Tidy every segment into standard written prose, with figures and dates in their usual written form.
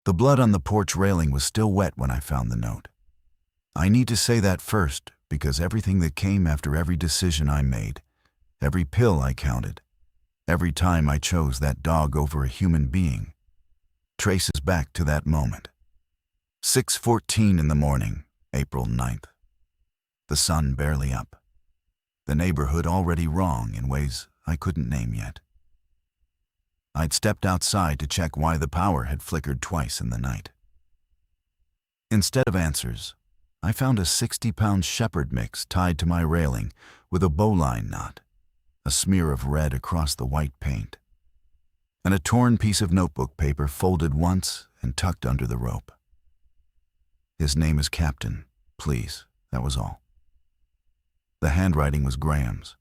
The blood on the porch railing was still wet when I found the note. I need to say that first, because everything that came after every decision I made, every pill I counted, every time I chose that dog over a human being, traces back to that moment. 6:14 in the morning, April 9th. The sun barely up. The neighborhood already wrong in ways I couldn't name yet. I'd stepped outside to check why the power had flickered twice in the night. Instead of answers, I found a 60-pound shepherd mix tied to my railing with a bowline knot, a smear of red across the white paint, and a torn piece of notebook paper folded once and tucked under the rope. His name is Captain, please, that was all. The handwriting was Graham's.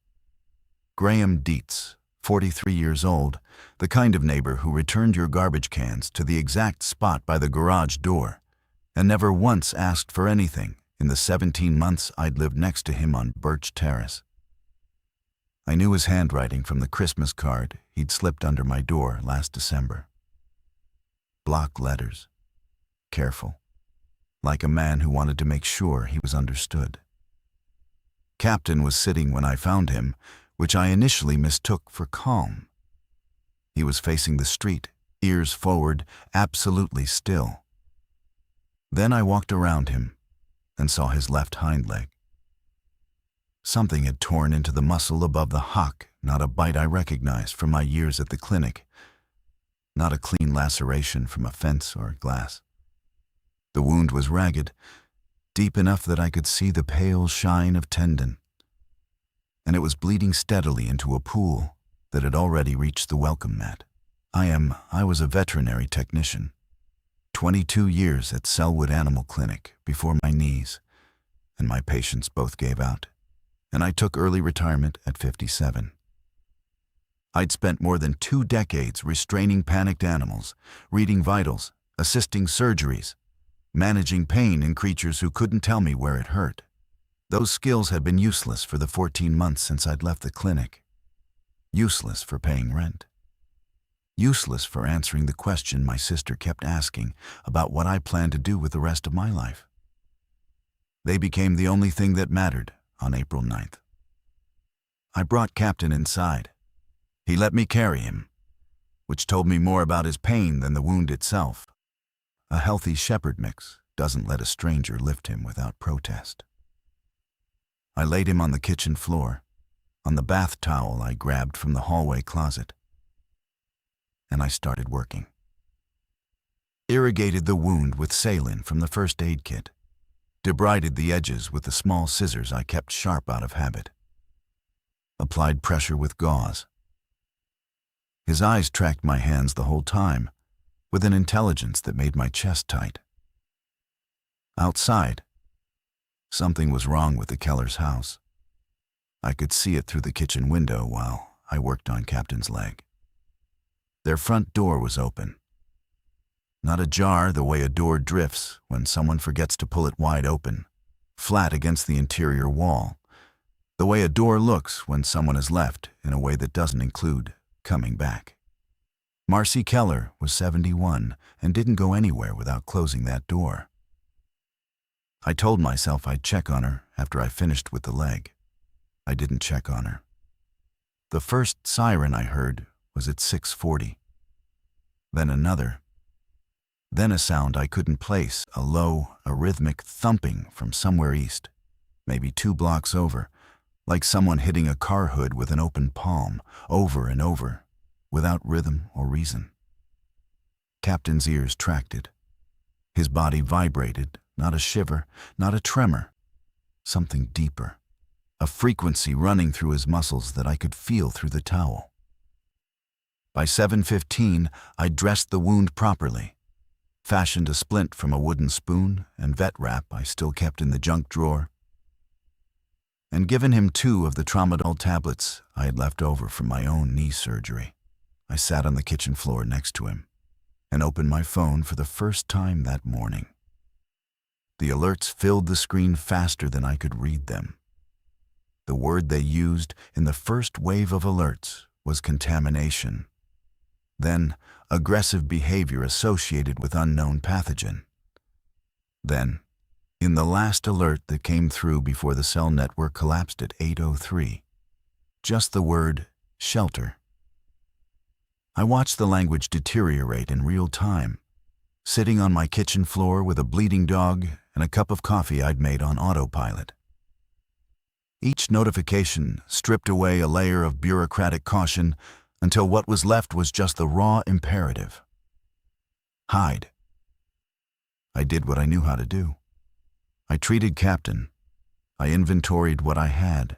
Graham Dietz, 43 years old, the kind of neighbor who returned your garbage cans to the exact spot by the garage door and never once asked for anything in the 17 months I'd lived next to him on Birch Terrace. I knew his handwriting from the Christmas card he'd slipped under my door last December. Block letters. Careful. Like a man who wanted to make sure he was understood. Captain was sitting when I found him, which I initially mistook for calm. He was facing the street, ears forward, absolutely still. Then I walked around him and saw his left hind leg. Something had torn into the muscle above the hock, not a bite I recognized from my years at the clinic, not a clean laceration from a fence or glass. The wound was ragged, deep enough that I could see the pale shine of tendon, and it was bleeding steadily into a pool that had already reached the welcome mat. I was a veterinary technician, 22 years at Selwood Animal Clinic before my knees and my patients both gave out, and I took early retirement at 57. I'd spent more than 2 decades restraining panicked animals, reading vitals, assisting surgeries, managing pain in creatures who couldn't tell me where it hurt. Those skills had been useless for the 14 months since I'd left the clinic. Useless for paying rent. Useless for answering the question my sister kept asking about what I planned to do with the rest of my life. They became the only thing that mattered on April 9th. I brought Captain inside. He let me carry him, which told me more about his pain than the wound itself. A healthy shepherd mix doesn't let a stranger lift him without protest. I laid him on the kitchen floor, on the bath towel I grabbed from the hallway closet, and I started working. Irrigated the wound with saline from the first aid kit, debrided the edges with the small scissors I kept sharp out of habit, applied pressure with gauze. His eyes tracked my hands the whole time, with an intelligence that made my chest tight. Outside, something was wrong with the Keller's house. I could see it through the kitchen window while I worked on Captain's leg. Their front door was open. Not ajar the way a door drifts when someone forgets to pull it wide open, flat against the interior wall, the way a door looks when someone is left in a way that doesn't include coming back. Marcy Keller was 71 and didn't go anywhere without closing that door. I told myself I'd check on her after I finished with the leg. I didn't check on her. The first siren I heard was at 6:40. Then another. Then a sound I couldn't place, a low, arrhythmic thumping from somewhere east, maybe 2 blocks over, like someone hitting a car hood with an open palm, over and over, without rhythm or reason. Captain's ears tracked it. His body vibrated, not a shiver, not a tremor, something deeper, a frequency running through his muscles that I could feel through the towel. By 7:15, I dressed the wound properly, fashioned a splint from a wooden spoon and vet wrap I still kept in the junk drawer, and given him 2 of the Tramadol tablets I had left over from my own knee surgery. I sat on the kitchen floor next to him and opened my phone for the first time that morning. The alerts filled the screen faster than I could read them. The word they used in the first wave of alerts was contamination. Then, aggressive behavior associated with unknown pathogen. Then, in the last alert that came through before the cell network collapsed at 8:03, just the word shelter. I watched the language deteriorate in real time, sitting on my kitchen floor with a bleeding dog and a cup of coffee I'd made on autopilot. Each notification stripped away a layer of bureaucratic caution until what was left was just the raw imperative. Hide. I did what I knew how to do. I treated Captain. I inventoried what I had.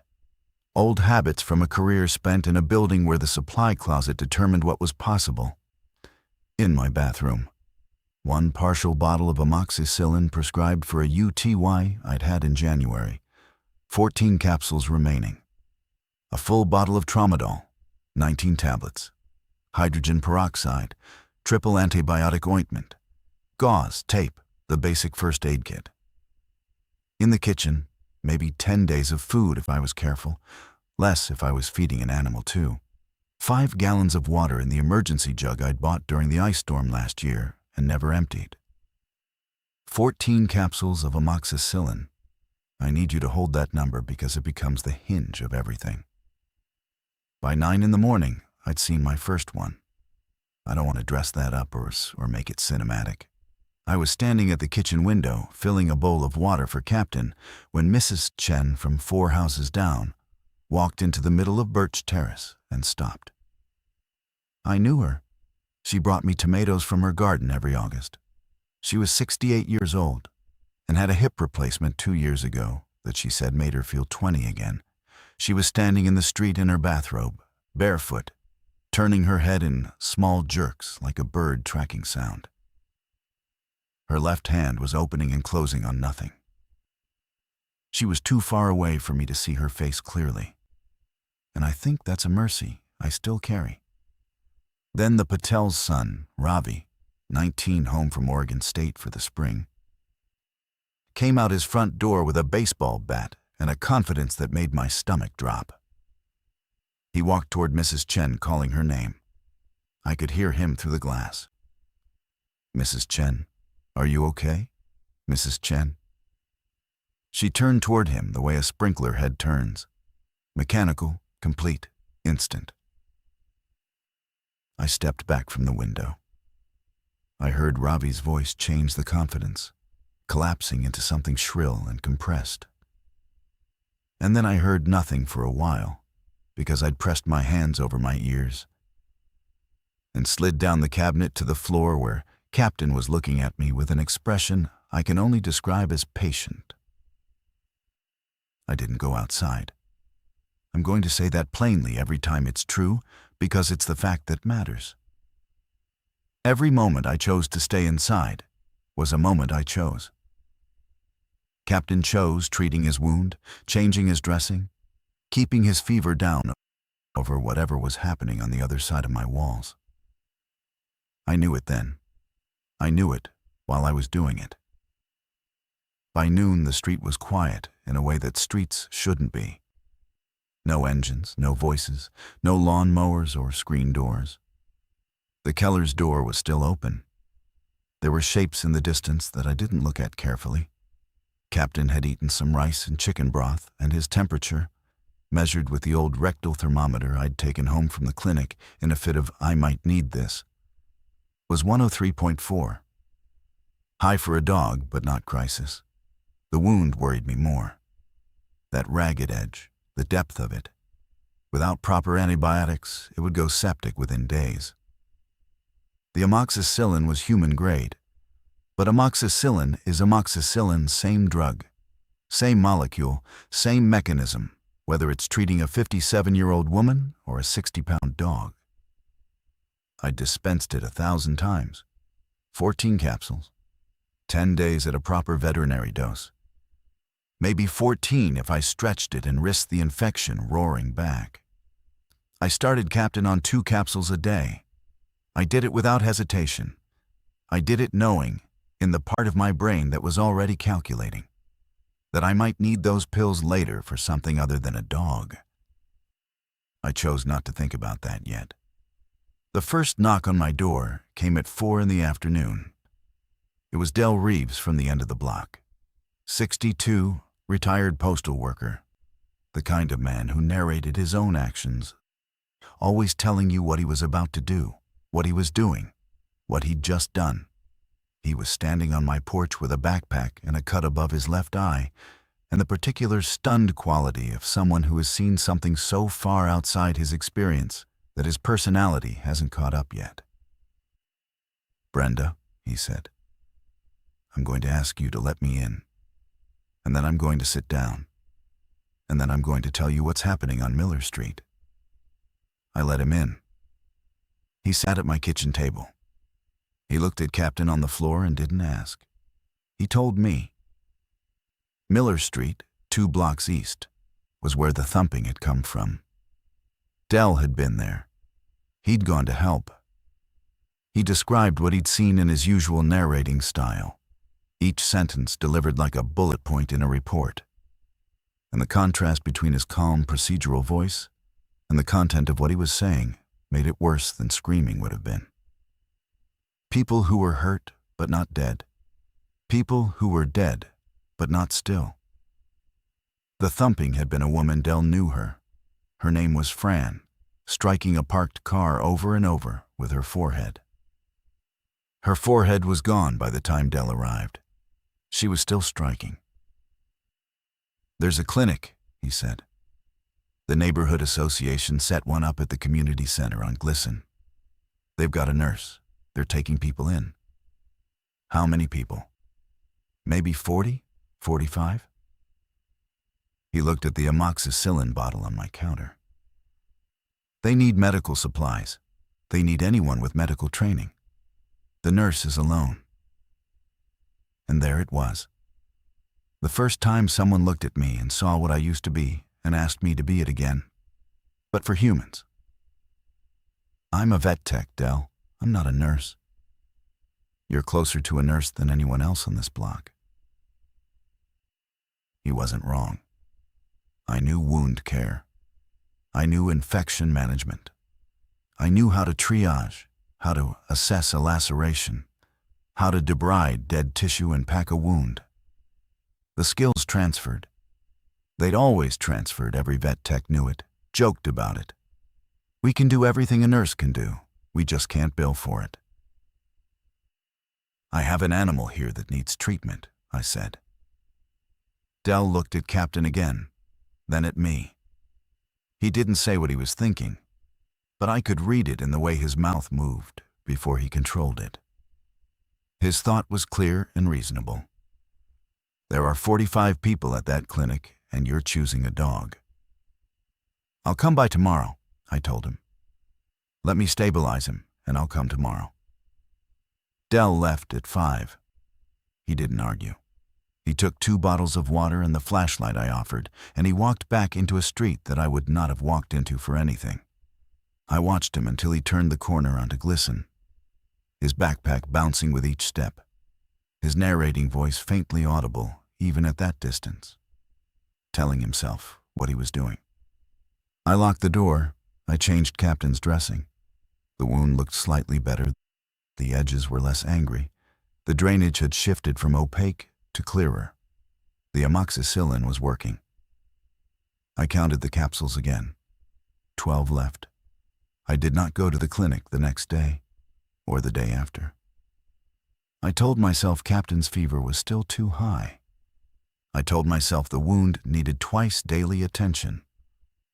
Old habits from a career spent in a building where the supply closet determined what was possible. In my bathroom, one partial bottle of amoxicillin prescribed for a UTI I'd had in January, 14 capsules remaining. A full bottle of tramadol, 19 tablets. Hydrogen peroxide, triple antibiotic ointment. Gauze, tape, the basic first aid kit. In the kitchen, maybe 10 days of food if I was careful, less if I was feeding an animal too. 5 gallons of water in the emergency jug I'd bought during the ice storm last year and never emptied. 14 capsules of amoxicillin. I need you to hold that number because it becomes the hinge of everything. By 9 in the morning, I'd seen my first one. I don't want to dress that up or make it cinematic. I was standing at the kitchen window, filling a bowl of water for Captain, when Mrs. Chen from 4 houses down walked into the middle of Birch Terrace and stopped. I knew her. She brought me tomatoes from her garden every August. She was 68 years old and had a hip replacement 2 years ago that she said made her feel 20 again. She was standing in the street in her bathrobe, barefoot, turning her head in small jerks like a bird tracking sound. Her left hand was opening and closing on nothing. She was too far away for me to see her face clearly, and I think that's a mercy I still carry. Then the Patel's son, Ravi, 19, home from Oregon State for the spring, came out his front door with a baseball bat and a confidence that made my stomach drop. He walked toward Mrs. Chen, calling her name. I could hear him through the glass. "Mrs. Chen, are you okay? Mrs. Chen?" She turned toward him the way a sprinkler head turns. Mechanical, complete, instant. I stepped back from the window. I heard Ravi's voice change the confidence, collapsing into something shrill and compressed. And then I heard nothing for a while, because I'd pressed my hands over my ears and slid down the cabinet to the floor where Captain was looking at me with an expression I can only describe as patient. I didn't go outside. I'm going to say that plainly every time it's true, because it's the fact that matters. Every moment I chose to stay inside was a moment I chose. Captain chose treating his wound, changing his dressing, keeping his fever down over whatever was happening on the other side of my walls. I knew it then. I knew it while I was doing it. By noon, the street was quiet in a way that streets shouldn't be. No engines, no voices, no lawn mowers or screen doors. The Keller's door was still open. There were shapes in the distance that I didn't look at carefully. Captain had eaten some rice and chicken broth, and his temperature, measured with the old rectal thermometer I'd taken home from the clinic in a fit of "I might need this," was 103.4. High for a dog, but not crisis. The wound worried me more. That ragged edge, the depth of it. Without proper antibiotics, it would go septic within days. The amoxicillin was human grade, but amoxicillin is amoxicillin, same drug, same molecule, same mechanism, whether it's treating a 57-year-old woman or a 60-pound dog. I dispensed it 1,000 times, 14 capsules, 10 days at a proper veterinary dose. Maybe 14 if I stretched it and risked the infection roaring back. I started Captain on 2 capsules a day. I did it without hesitation. I did it knowing, in the part of my brain that was already calculating, that I might need those pills later for something other than a dog. I chose not to think about that yet. The first knock on my door came at 4 in the afternoon. It was Del Reeves from the end of the block. 62, retired postal worker. The kind of man who narrated his own actions, always telling you what he was about to do, what he was doing, what he'd just done. He was standing on my porch with a backpack and a cut above his left eye, and the particular stunned quality of someone who has seen something so far outside his experience that his personality hasn't caught up yet. "Brenda," he said, "I'm going to ask you to let me in, and then I'm going to sit down, and then I'm going to tell you what's happening on Miller Street." I let him in. He sat at my kitchen table. He looked at Captain on the floor and didn't ask. He told me. Miller Street, 2 blocks east, was where the thumping had come from. Del had been there. He'd gone to help. He described what he'd seen in his usual narrating style, each sentence delivered like a bullet point in a report. And the contrast between his calm procedural voice and the content of what he was saying made it worse than screaming would have been. People who were hurt but not dead. People who were dead but not still. The thumping had been a woman. Del knew her. Her name was Fran, striking a parked car over and over with her forehead. Her forehead was gone by the time Del arrived. She was still striking. "There's a clinic," he said. "The neighborhood association set one up at the community center on Glisson. They've got a nurse. They're taking people in." "How many people?" "Maybe 40, 45. He looked at the amoxicillin bottle on my counter. "They need medical supplies. They need anyone with medical training. The nurse is alone." And there it was. The first time someone looked at me and saw what I used to be and asked me to be it again. But for humans. "I'm a vet tech, Del. I'm not a nurse." "You're closer to a nurse than anyone else on this block." He wasn't wrong. I knew wound care. I knew infection management. I knew how to triage, how to assess a laceration, how to debride dead tissue and pack a wound. The skills transferred. They'd always transferred. Every vet tech knew it, joked about it. "We can do everything a nurse can do. We just can't bill for it." "I have an animal here that needs treatment," I said. Del looked at Captain again, then at me. He didn't say what he was thinking, but I could read it in the way his mouth moved before he controlled it. His thought was clear and reasonable. "There are 45 people at that clinic, and you're choosing a dog." "I'll come by tomorrow," I told him. "Let me stabilize him, and I'll come tomorrow." Del left at 5. He didn't argue. He took 2 bottles of water and the flashlight I offered, and he walked back into a street that I would not have walked into for anything. I watched him until he turned the corner onto Glisson, his backpack bouncing with each step, his narrating voice faintly audible even at that distance, telling himself what he was doing. I locked the door. I changed Captain's dressing. The wound looked slightly better. The edges were less angry. The drainage had shifted from opaque to clearer. The amoxicillin was working. I counted the capsules again. 12 left. I did not go to the clinic the next day, or the day after. I told myself Captain's fever was still too high. I told myself the wound needed twice daily attention.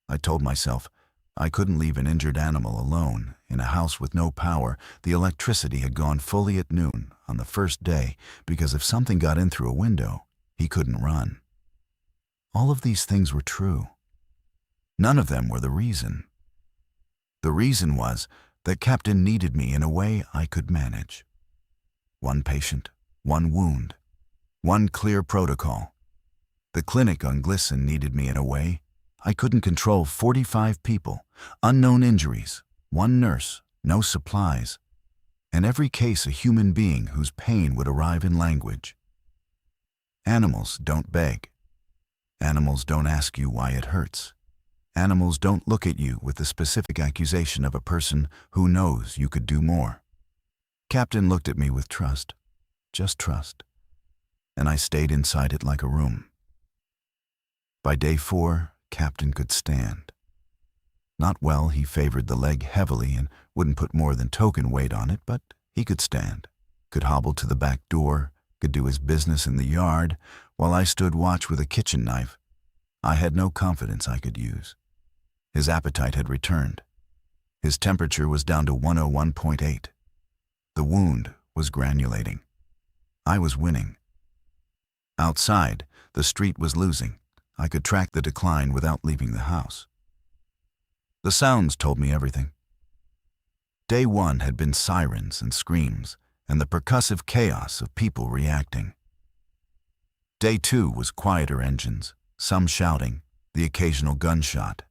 I told myself I couldn't leave an injured animal alone in a house with no power. The electricity had gone fully at noon on the first day because if something got in through a window, he couldn't run. All of these things were true. None of them were the reason. The reason was that Captain needed me in a way I could manage. 1 patient, 1 wound, 1 clear protocol. The clinic on Glisson needed me in a way I couldn't control. 45 people, unknown injuries, 1 nurse, no supplies, and every case a human being whose pain would arrive in language. Animals don't beg. Animals don't ask you why it hurts. Animals don't look at you with the specific accusation of a person who knows you could do more. Captain looked at me with trust, just trust, and I stayed inside it like a room. By day 4, Captain could stand. Not well, he favored the leg heavily and wouldn't put more than token weight on it, but he could stand, could hobble to the back door, could do his business in the yard, while I stood watch with a kitchen knife I had no confidence I could use. His appetite had returned. His temperature was down to 101.8. The wound was granulating. I was winning. Outside, the street was losing. I could track the decline without leaving the house. The sounds told me everything. Day 1 had been sirens and screams and the percussive chaos of people reacting. Day 2 was quieter engines, some shouting, the occasional gunshot.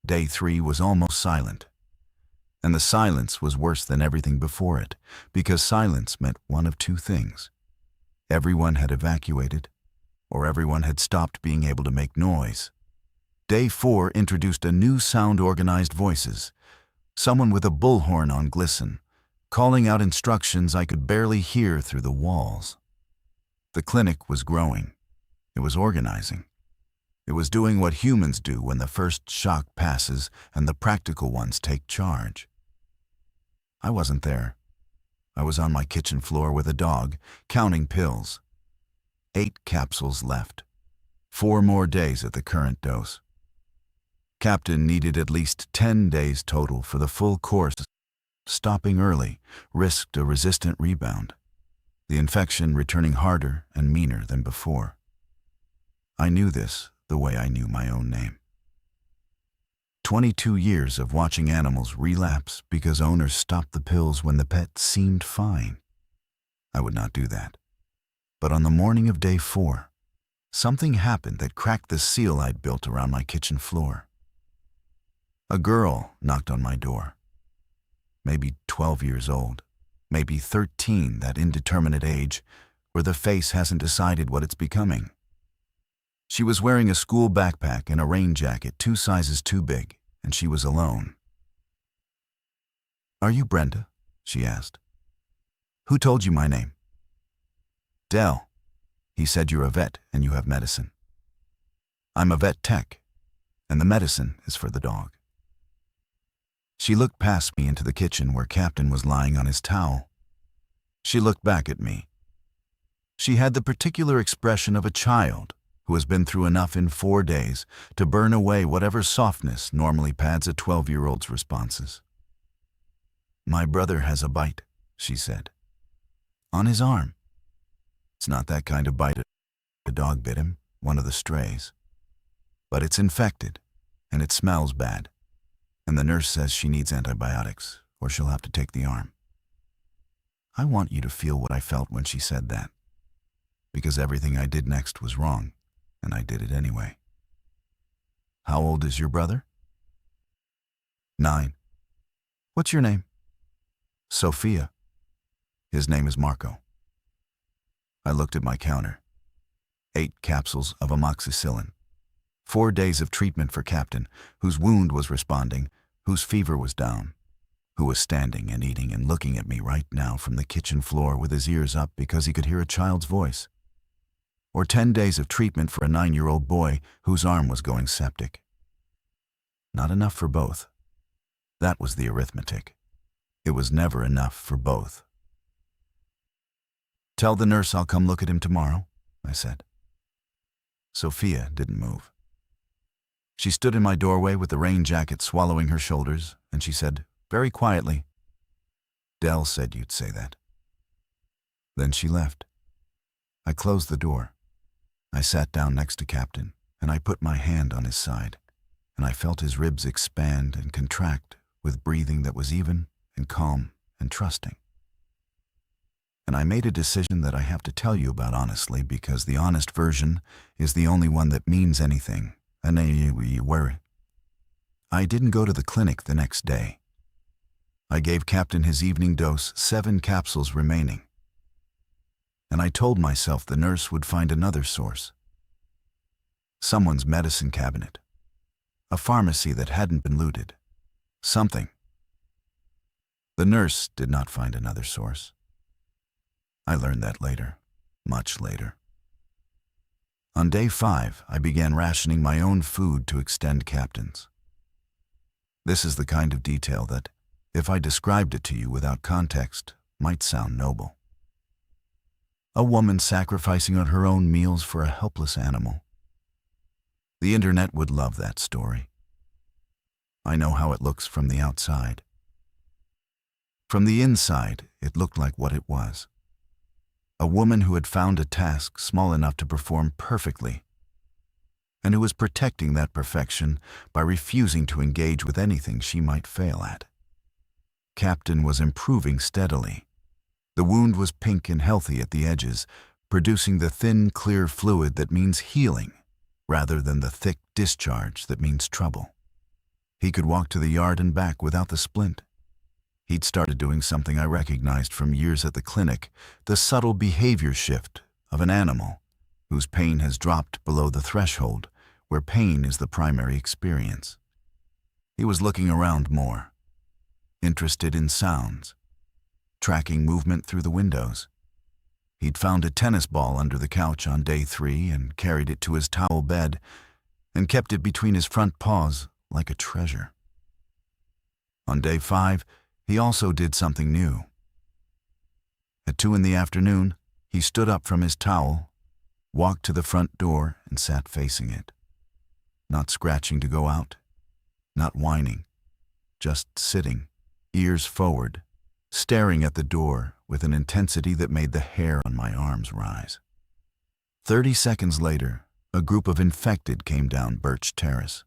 Day 3 was almost silent. And the silence was worse than everything before it, because silence meant one of two things. Everyone had evacuated, or everyone had stopped being able to make noise. Day 4 introduced a new sound: organized voices. Someone with a bullhorn on glisten, calling out instructions I could barely hear through the walls. The clinic was growing. It was organizing. It was doing what humans do when the first shock passes and the practical ones take charge. I wasn't there. I was on my kitchen floor with a dog, counting pills. 8 capsules left. 4 more days at the current dose. Captain needed at least 10 days total for the full course. Stopping early risked a resistant rebound, the infection returning harder and meaner than before. I knew this the way I knew my own name. 22 years of watching animals relapse because owners stopped the pills when the pet seemed fine. I would not do that. But on the morning of day 4, something happened that cracked the seal I'd built around my kitchen floor. A girl knocked on my door. Maybe 12 years old, maybe 13, that indeterminate age where the face hasn't decided what it's becoming. She was wearing a school backpack and a rain jacket 2 sizes too big, and she was alone. "Are you Brenda?" she asked. "Who told you my name?" "Dell. He said you're a vet and you have medicine." "I'm a vet tech, and the medicine is for the dog." She looked past me into the kitchen where Captain was lying on his towel. She looked back at me. She had the particular expression of a child who has been through enough in 4 days to burn away whatever softness normally pads a 12-year-old's responses. "My brother has a bite," she said. "On his arm. It's not that kind of bite. A dog bit him, one of the strays. But it's infected, and it smells bad. And the nurse says she needs antibiotics, or she'll have to take the arm." I want you to feel what I felt when she said that, because everything I did next was wrong, and I did it anyway. "How old is your brother?" 9. "What's your name?" "Sophia. His name is Marco." I looked at my counter. 8 capsules of amoxicillin. 4 days of treatment for Captain, whose wound was responding, whose fever was down, who was standing and eating and looking at me right now from the kitchen floor with his ears up because he could hear a child's voice. Or 10 days of treatment for a 9-year-old boy whose arm was going septic. Not enough for both. That was the arithmetic. It was never enough for both. "Tell the nurse I'll come look at him tomorrow," I said. Sophia didn't move. She stood in my doorway with the rain jacket swallowing her shoulders, and she said, very quietly, "Dell said you'd say that." Then she left. I closed the door. I sat down next to Captain, and I put my hand on his side, and I felt his ribs expand and contract with breathing that was even and calm and trusting. And I made a decision that I have to tell you about honestly, because the honest version is the only one that means anything. And I didn't go to the clinic the next day. I gave Captain his evening dose, 7 capsules remaining. And I told myself the nurse would find another source. Someone's medicine cabinet. a pharmacy that hadn't been looted. Something. The nurse did not find another source. I learned that later, much later. On day 5, I began rationing my own food to extend Captain's. This is the kind of detail that, if I described it to you without context, might sound noble. A woman sacrificing on her own meals for a helpless animal. The internet would love that story. I know how it looks from the outside. From the inside, it looked like what it was. A woman who had found a task small enough to perform perfectly, and who was protecting that perfection by refusing to engage with anything she might fail at. Captain was improving steadily. The wound was pink and healthy at the edges, producing the thin, clear fluid that means healing, rather than the thick discharge that means trouble. He could walk to the yard and back without the splint. He'd started doing something I recognized from years at the clinic, the subtle behavior shift of an animal whose pain has dropped below the threshold where pain is the primary experience. He was looking around more, interested in sounds, tracking movement through the windows. He'd found a tennis ball under the couch on day 3 and carried it to his towel bed and kept it between his front paws like a treasure. On day 5, he also did something new. At 2 in the afternoon, he stood up from his towel, walked to the front door, and sat facing it. Not scratching to go out, not whining, just sitting, ears forward, staring at the door with an intensity that made the hair on my arms rise. 30 seconds later, a group of infected came down Birch Terrace.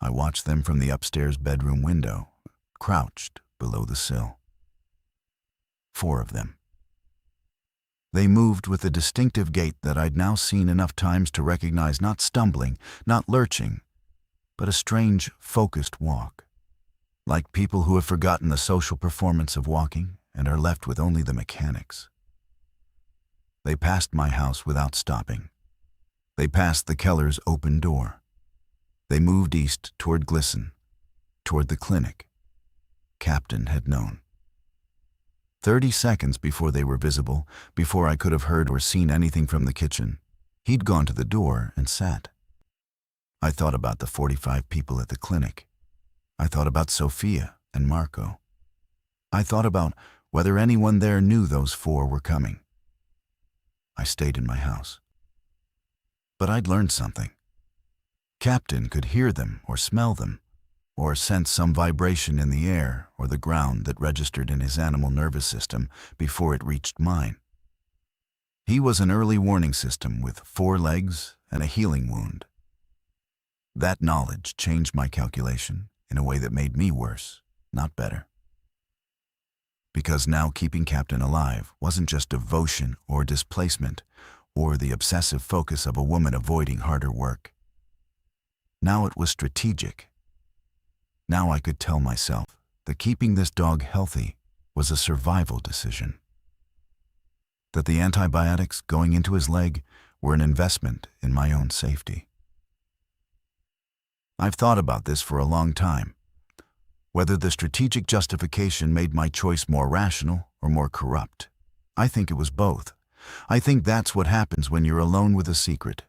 I watched them from the upstairs bedroom window, crouched below the sill. 4 of them. They moved with a distinctive gait that I'd now seen enough times to recognize not stumbling, not lurching, but a strange, focused walk. Like people who have forgotten the social performance of walking and are left with only the mechanics. They passed my house without stopping. They passed the Keller's open door. They moved east toward Glisson, toward the clinic. Captain had known. 30 seconds before they were visible, before I could have heard or seen anything from the kitchen, he'd gone to the door and sat. I thought about the 45 people at the clinic. I thought about Sophia and Marco. I thought about whether anyone there knew those 4 were coming. I stayed in my house. But I'd learned something. Captain could hear them or smell them, or sense some vibration in the air or the ground that registered in his animal nervous system before it reached mine. He was an early warning system with 4 legs and a healing wound. That knowledge changed my calculation in a way that made me worse, not better. Because now keeping Captain alive wasn't just devotion or displacement or the obsessive focus of a woman avoiding harder work. Now it was strategic. Now I could tell myself that keeping this dog healthy was a survival decision. That the antibiotics going into his leg were an investment in my own safety. I've thought about this for a long time. Whether the strategic justification made my choice more rational or more corrupt. I think it was both. I think that's what happens when you're alone with a secret.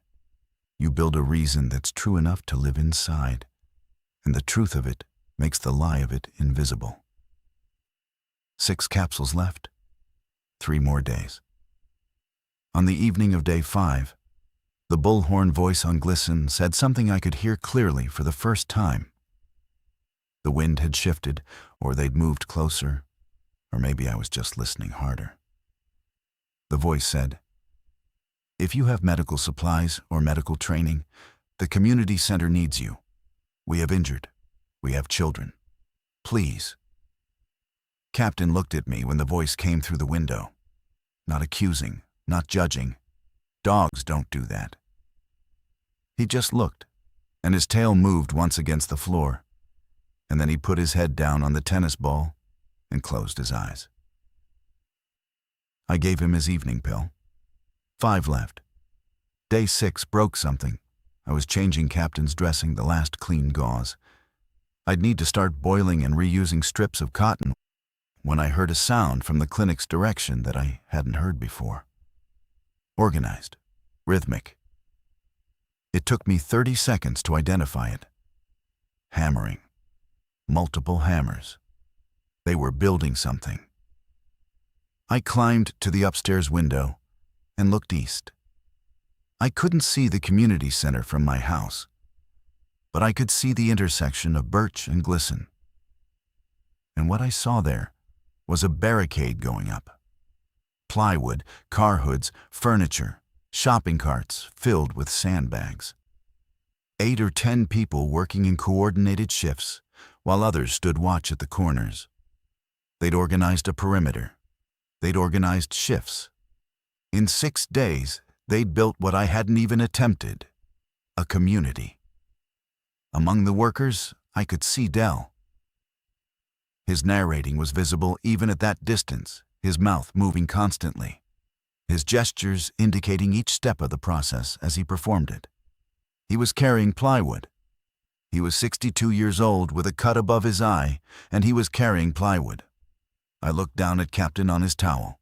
You build a reason that's true enough to live inside, and the truth of it makes the lie of it invisible. 6 capsules left. 3 more days. On the evening of day 5, the bullhorn voice on Glisson said something I could hear clearly for the first time. The wind had shifted, or they'd moved closer, or maybe I was just listening harder. The voice said, "If you have medical supplies or medical training, the community center needs you. We have injured. We have children. Please." Captain looked at me when the voice came through the window. Not accusing, not judging. Dogs don't do that. He just looked, and his tail moved once against the floor, and then he put his head down on the tennis ball and closed his eyes. I gave him his evening pill. 5 left. Day 6 broke something. I was changing Captain's dressing, the last clean gauze. I'd need to start boiling and reusing strips of cotton when I heard a sound from the clinic's direction that I hadn't heard before. Organized, rhythmic. It took me 30 seconds to identify it. Hammering. Multiple hammers. They were building something. I climbed to the upstairs window and looked east. I couldn't see the community center from my house, but I could see the intersection of Birch and Glisten. And what I saw there was a barricade going up. Plywood, car hoods, furniture, shopping carts filled with sandbags. 8 or 10 people working in coordinated shifts, while others stood watch at the corners. They'd organized a perimeter. They'd organized shifts. In 6 days, they'd built what I hadn't even attempted, a community. Among the workers, I could see Dell. His narrating was visible even at that distance, his mouth moving constantly, his gestures indicating each step of the process as he performed it. He was carrying plywood. He was 62 years old with a cut above his eye, and he was carrying plywood. I looked down at Captain on his towel.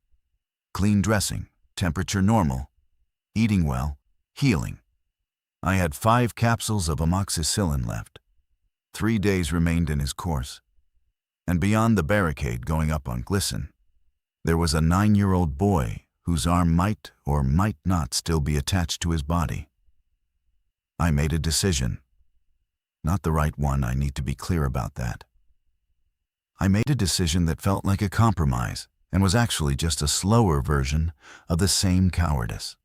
Clean dressing, temperature normal, eating well, healing. I had 5 capsules of amoxicillin left. 3 days remained in his course. And beyond the barricade going up on Glisten, there was a 9-year-old boy whose arm might or might not still be attached to his body. I made a decision. Not the right one, I need to be clear about that. I made a decision that felt like a compromise and was actually just a slower version of the same cowardice.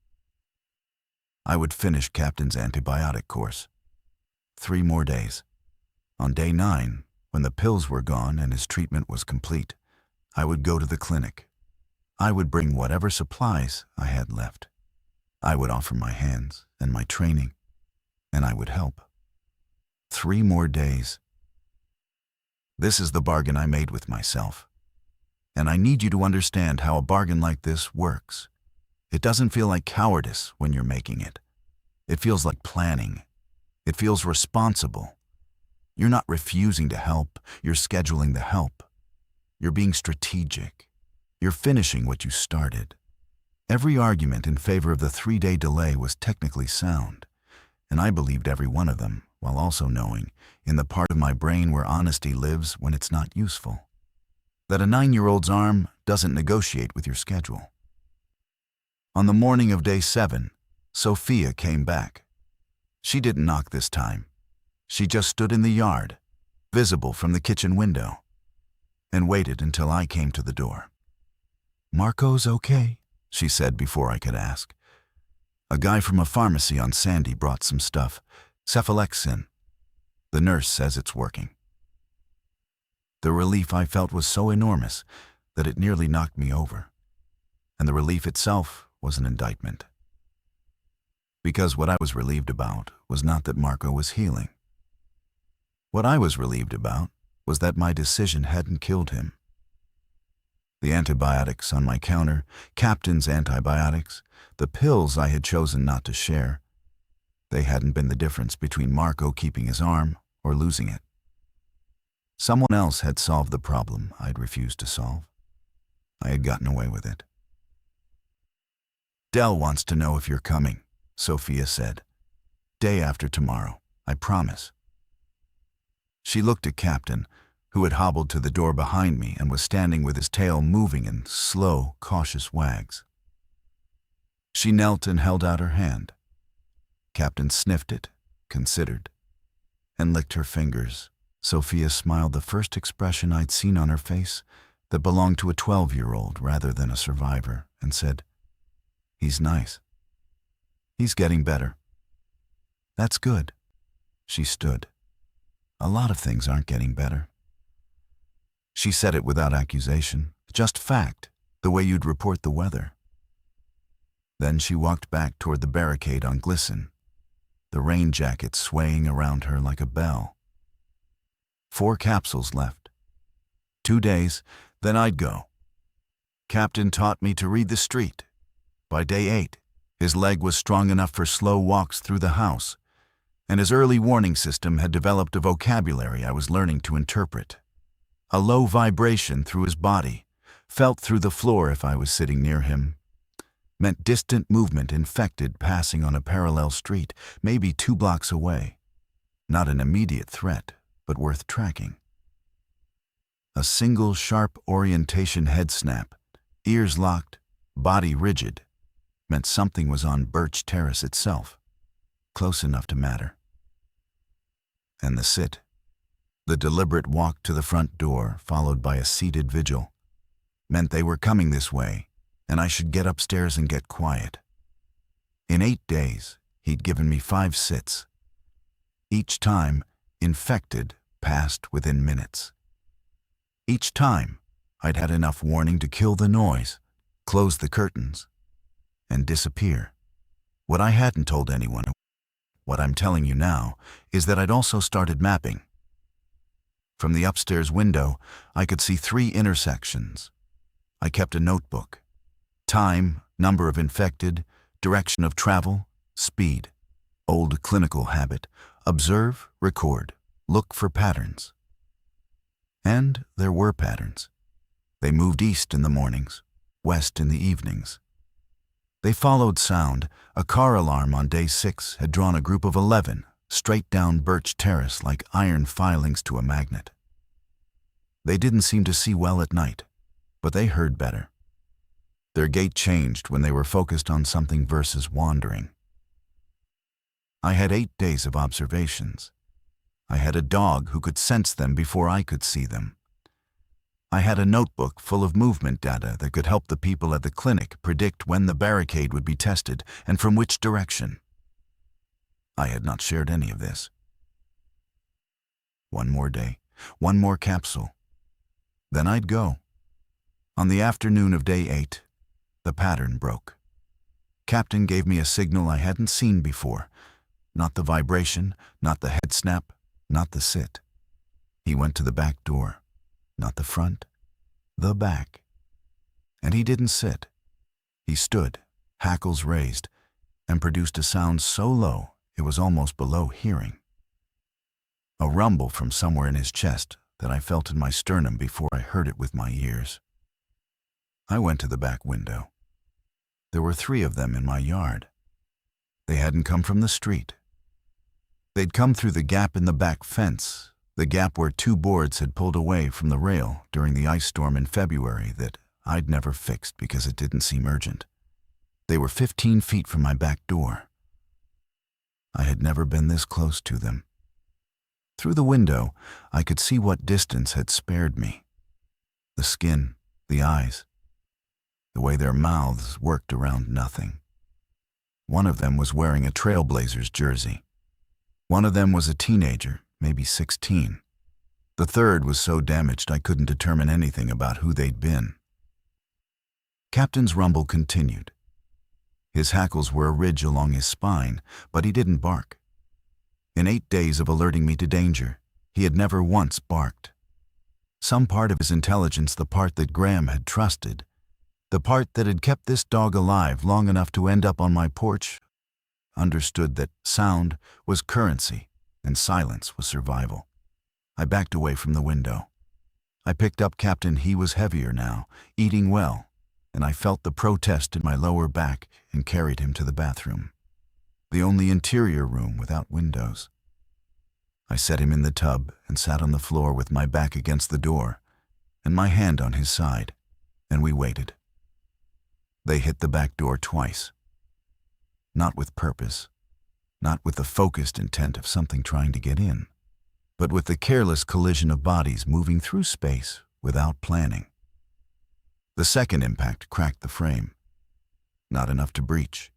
I would finish Captain's antibiotic course. 3 more days. On day 9, when the pills were gone and his treatment was complete, I would go to the clinic. I would bring whatever supplies I had left. I would offer my hands and my training, and I would help. 3 more days. This is the bargain I made with myself. And I need you to understand how a bargain like this works. It doesn't feel like cowardice when you're making it. It feels like planning. It feels responsible. You're not refusing to help, you're scheduling the help. You're being strategic. You're finishing what you started. Every argument in favor of the 3-day delay was technically sound, and I believed every one of them, while also knowing, in the part of my brain where honesty lives when it's not useful, that a 9-year-old's arm doesn't negotiate with your schedule. On the morning of day 7, Sophia came back. She didn't knock this time. She just stood in the yard, visible from the kitchen window, and waited until I came to the door. "Marco's okay," she said before I could ask. "A guy from a pharmacy on Sandy brought some stuff, cephalexin. The nurse says it's working." The relief I felt was so enormous that it nearly knocked me over, and the relief itself was an indictment. Because what I was relieved about was not that Marco was healing. What I was relieved about was that my decision hadn't killed him. The antibiotics on my counter, Captain's antibiotics, the pills I had chosen not to share, they hadn't been the difference between Marco keeping his arm or losing it. Someone else had solved the problem I'd refused to solve. I had gotten away with it. "Dell wants to know if you're coming," Sophia said. "Day after tomorrow, I promise." She looked at Captain, who had hobbled to the door behind me and was standing with his tail moving in slow, cautious wags. She knelt and held out her hand. Captain sniffed it, considered, and licked her fingers. Sophia smiled, the first expression I'd seen on her face that belonged to a 12-year-old rather than a survivor, and said, "He's nice. He's getting better." "That's good." She stood. "A lot of things aren't getting better." She said it without accusation, just fact, the way you'd report the weather. Then she walked back toward the barricade on Glisten, the rain jacket swaying around her like a bell. 4 capsules left. 2 days, then I'd go. Captain taught me to read the street. By day 8, his leg was strong enough for slow walks through the house, and his early warning system had developed a vocabulary I was learning to interpret. A low vibration through his body, felt through the floor if I was sitting near him, meant distant movement infected passing on a parallel street, maybe 2 blocks away. Not an immediate threat, but worth tracking. A single sharp orientation head snap, ears locked, body rigid, meant something was on Birch Terrace itself, close enough to matter. And the sit, the deliberate walk to the front door followed by a seated vigil, meant they were coming this way, and I should get upstairs and get quiet. In 8 days, he'd given me 5 sits. Each time, infected passed within minutes. Each time, I'd had enough warning to kill the noise, close the curtains, and disappear. What I hadn't told anyone, what I'm telling you now, is that I'd also started mapping. From the upstairs window, I could see 3 intersections. I kept a notebook. Time, number of infected, direction of travel, speed. Old clinical habit. Observe, record, look for patterns. And there were patterns. They moved east in the mornings, west in the evenings. They followed sound. A car alarm on day 6 had drawn a group of 11 straight down Birch Terrace like iron filings to a magnet. They didn't seem to see well at night, but they heard better. Their gait changed when they were focused on something versus wandering. I had 8 days of observations. I had a dog who could sense them before I could see them. I had a notebook full of movement data that could help the people at the clinic predict when the barricade would be tested and from which direction. I had not shared any of this. One more day, one more capsule. Then I'd go. On the afternoon of day 8, the pattern broke. Captain gave me a signal I hadn't seen before. Not the vibration, not the head snap, not the sit. He went to the back door. Not the front, the back. And he didn't sit. He stood, hackles raised, and produced a sound so low it was almost below hearing. A rumble from somewhere in his chest that I felt in my sternum before I heard it with my ears. I went to the back window. There were 3 of them in my yard. They hadn't come from the street. They'd come through the gap in the back fence, the gap where 2 boards had pulled away from the rail during the ice storm in February that I'd never fixed because it didn't seem urgent. They were 15 feet from my back door. I had never been this close to them. Through the window, I could see what distance had spared me. The skin, the eyes, the way their mouths worked around nothing. One of them was wearing a Trailblazers jersey. One of them was a teenager, maybe 16. The third was so damaged I couldn't determine anything about who they'd been. Captain's rumble continued. His hackles were a ridge along his spine, but he didn't bark. In 8 days of alerting me to danger, he had never once barked. Some part of his intelligence, the part that Graham had trusted, the part that had kept this dog alive long enough to end up on my porch, understood that sound was currency and silence was survival. I backed away from the window. I picked up Captain. He was heavier now, eating well, and I felt the protest in my lower back and carried him to the bathroom, the only interior room without windows. I set him in the tub and sat on the floor with my back against the door and my hand on his side, and we waited. They hit the back door twice. Not with purpose, not with the focused intent of something trying to get in, but with the careless collision of bodies moving through space without planning. The second impact cracked the frame. Not enough to breach,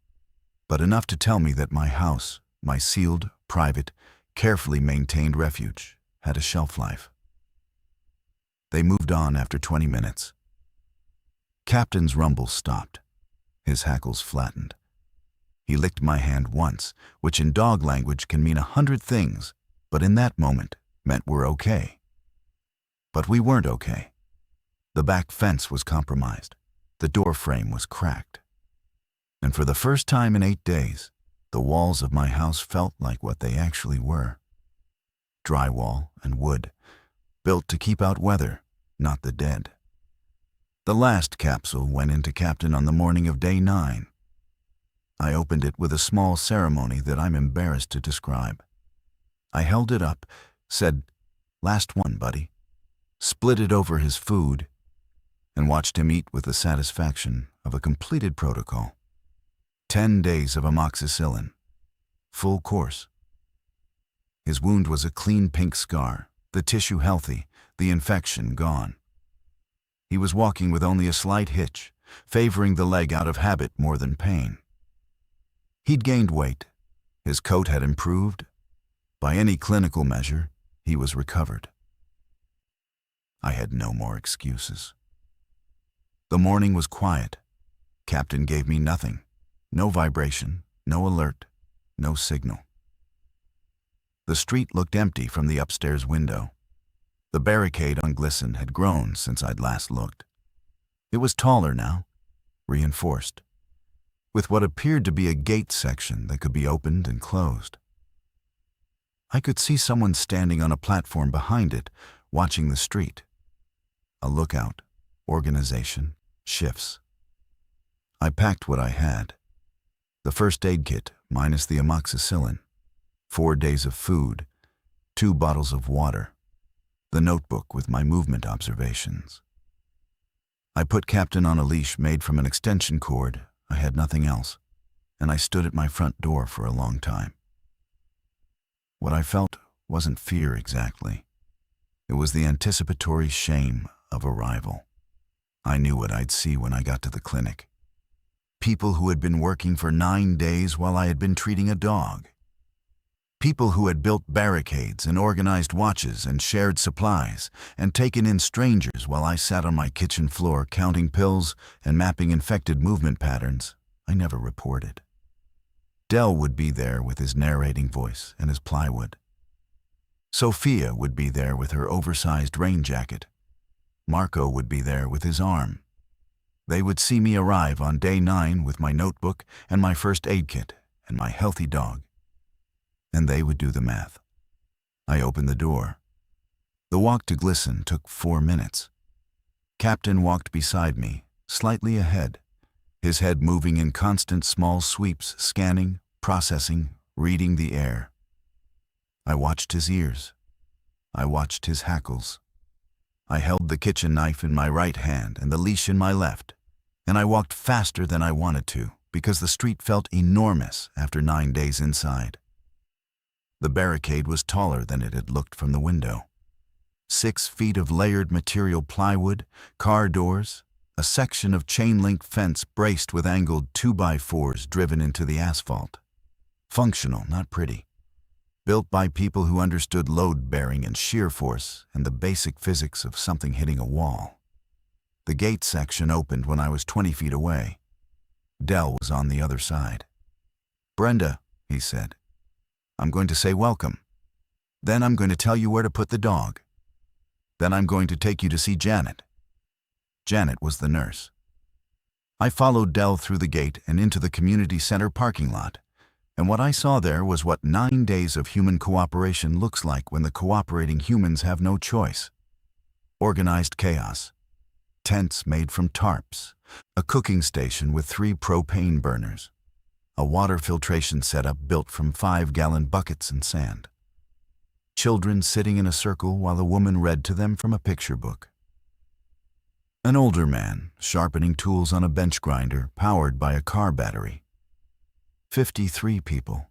but enough to tell me that my house, my sealed, private, carefully maintained refuge, had a shelf life. They moved on after 20 minutes. Captain's rumble stopped. His hackles flattened. He licked my hand once, which in dog language can mean 100 things, but in that moment meant we're okay. But we weren't okay. The back fence was compromised. The door frame was cracked. And for the first time in 8 days, The walls of my house felt like what they actually were. Drywall and wood, built to keep out weather, not the dead. The last capsule went into Captain on the morning of day 9. I opened it with a small ceremony that I'm embarrassed to describe. I held it up, said, "Last one, buddy," split it over his food, and watched him eat with the satisfaction of a completed protocol. 10 days of amoxicillin. Full course. His wound was a clean pink scar, the tissue healthy, the infection gone. He was walking with only a slight hitch, favoring the leg out of habit more than pain. He'd gained weight. His coat had improved. By any clinical measure, he was recovered. I had no more excuses. The morning was quiet. Captain gave me nothing. No vibration, no alert, no signal. The street looked empty from the upstairs window. The barricade on Glisten had grown since I'd last looked. It was taller now, reinforced, with what appeared to be a gate section that could be opened and closed. I could see someone standing on a platform behind it, watching the street. A lookout, organization, shifts. I packed what I had. The first aid kit, minus the amoxicillin, 4 days of food, 2 bottles of water, the notebook with my movement observations. I put Captain on a leash made from an extension cord. I had nothing else, and I stood at my front door for a long time. What I felt wasn't fear exactly. It was the anticipatory shame of arrival. I knew what I'd see when I got to the clinic. People who had been working for 9 days while I had been treating a dog. People who had built barricades and organized watches and shared supplies and taken in strangers while I sat on my kitchen floor counting pills and mapping infected movement patterns I never reported. Del would be there with his narrating voice and his plywood. Sophia would be there with her oversized rain jacket. Marco would be there with his arm. They would see me arrive on day 9 with my notebook and my first aid kit and my healthy dog. And they would do the math. I opened the door. The walk to Glisten took 4 minutes. Captain walked beside me, slightly ahead, his head moving in constant small sweeps, scanning, processing, reading the air. I watched his ears. I watched his hackles. I held the kitchen knife in my right hand and the leash in my left, and I walked faster than I wanted to because the street felt enormous after 9 days inside. The barricade was taller than it had looked from the window. 6 feet of layered material plywood, car doors, a section of chain-link fence braced with angled 2x4s driven into the asphalt. Functional, not pretty. Built by people who understood load-bearing and shear force and the basic physics of something hitting a wall. The gate section opened when I was 20 feet away. Del was on the other side. "Brenda," he said, "I'm going to say welcome. Then I'm going to tell you where to put the dog. Then I'm going to take you to see Janet." Janet was the nurse. I followed Del through the gate and into the community center parking lot, and what I saw there was what 9 days of human cooperation looks like when the cooperating humans have no choice. Organized chaos. Tents made from tarps, a cooking station with 3 propane burners, a water filtration setup built from 5-gallon buckets and sand. Children sitting in a circle while a woman read to them from a picture book. An older man sharpening tools on a bench grinder powered by a car battery. 53 people.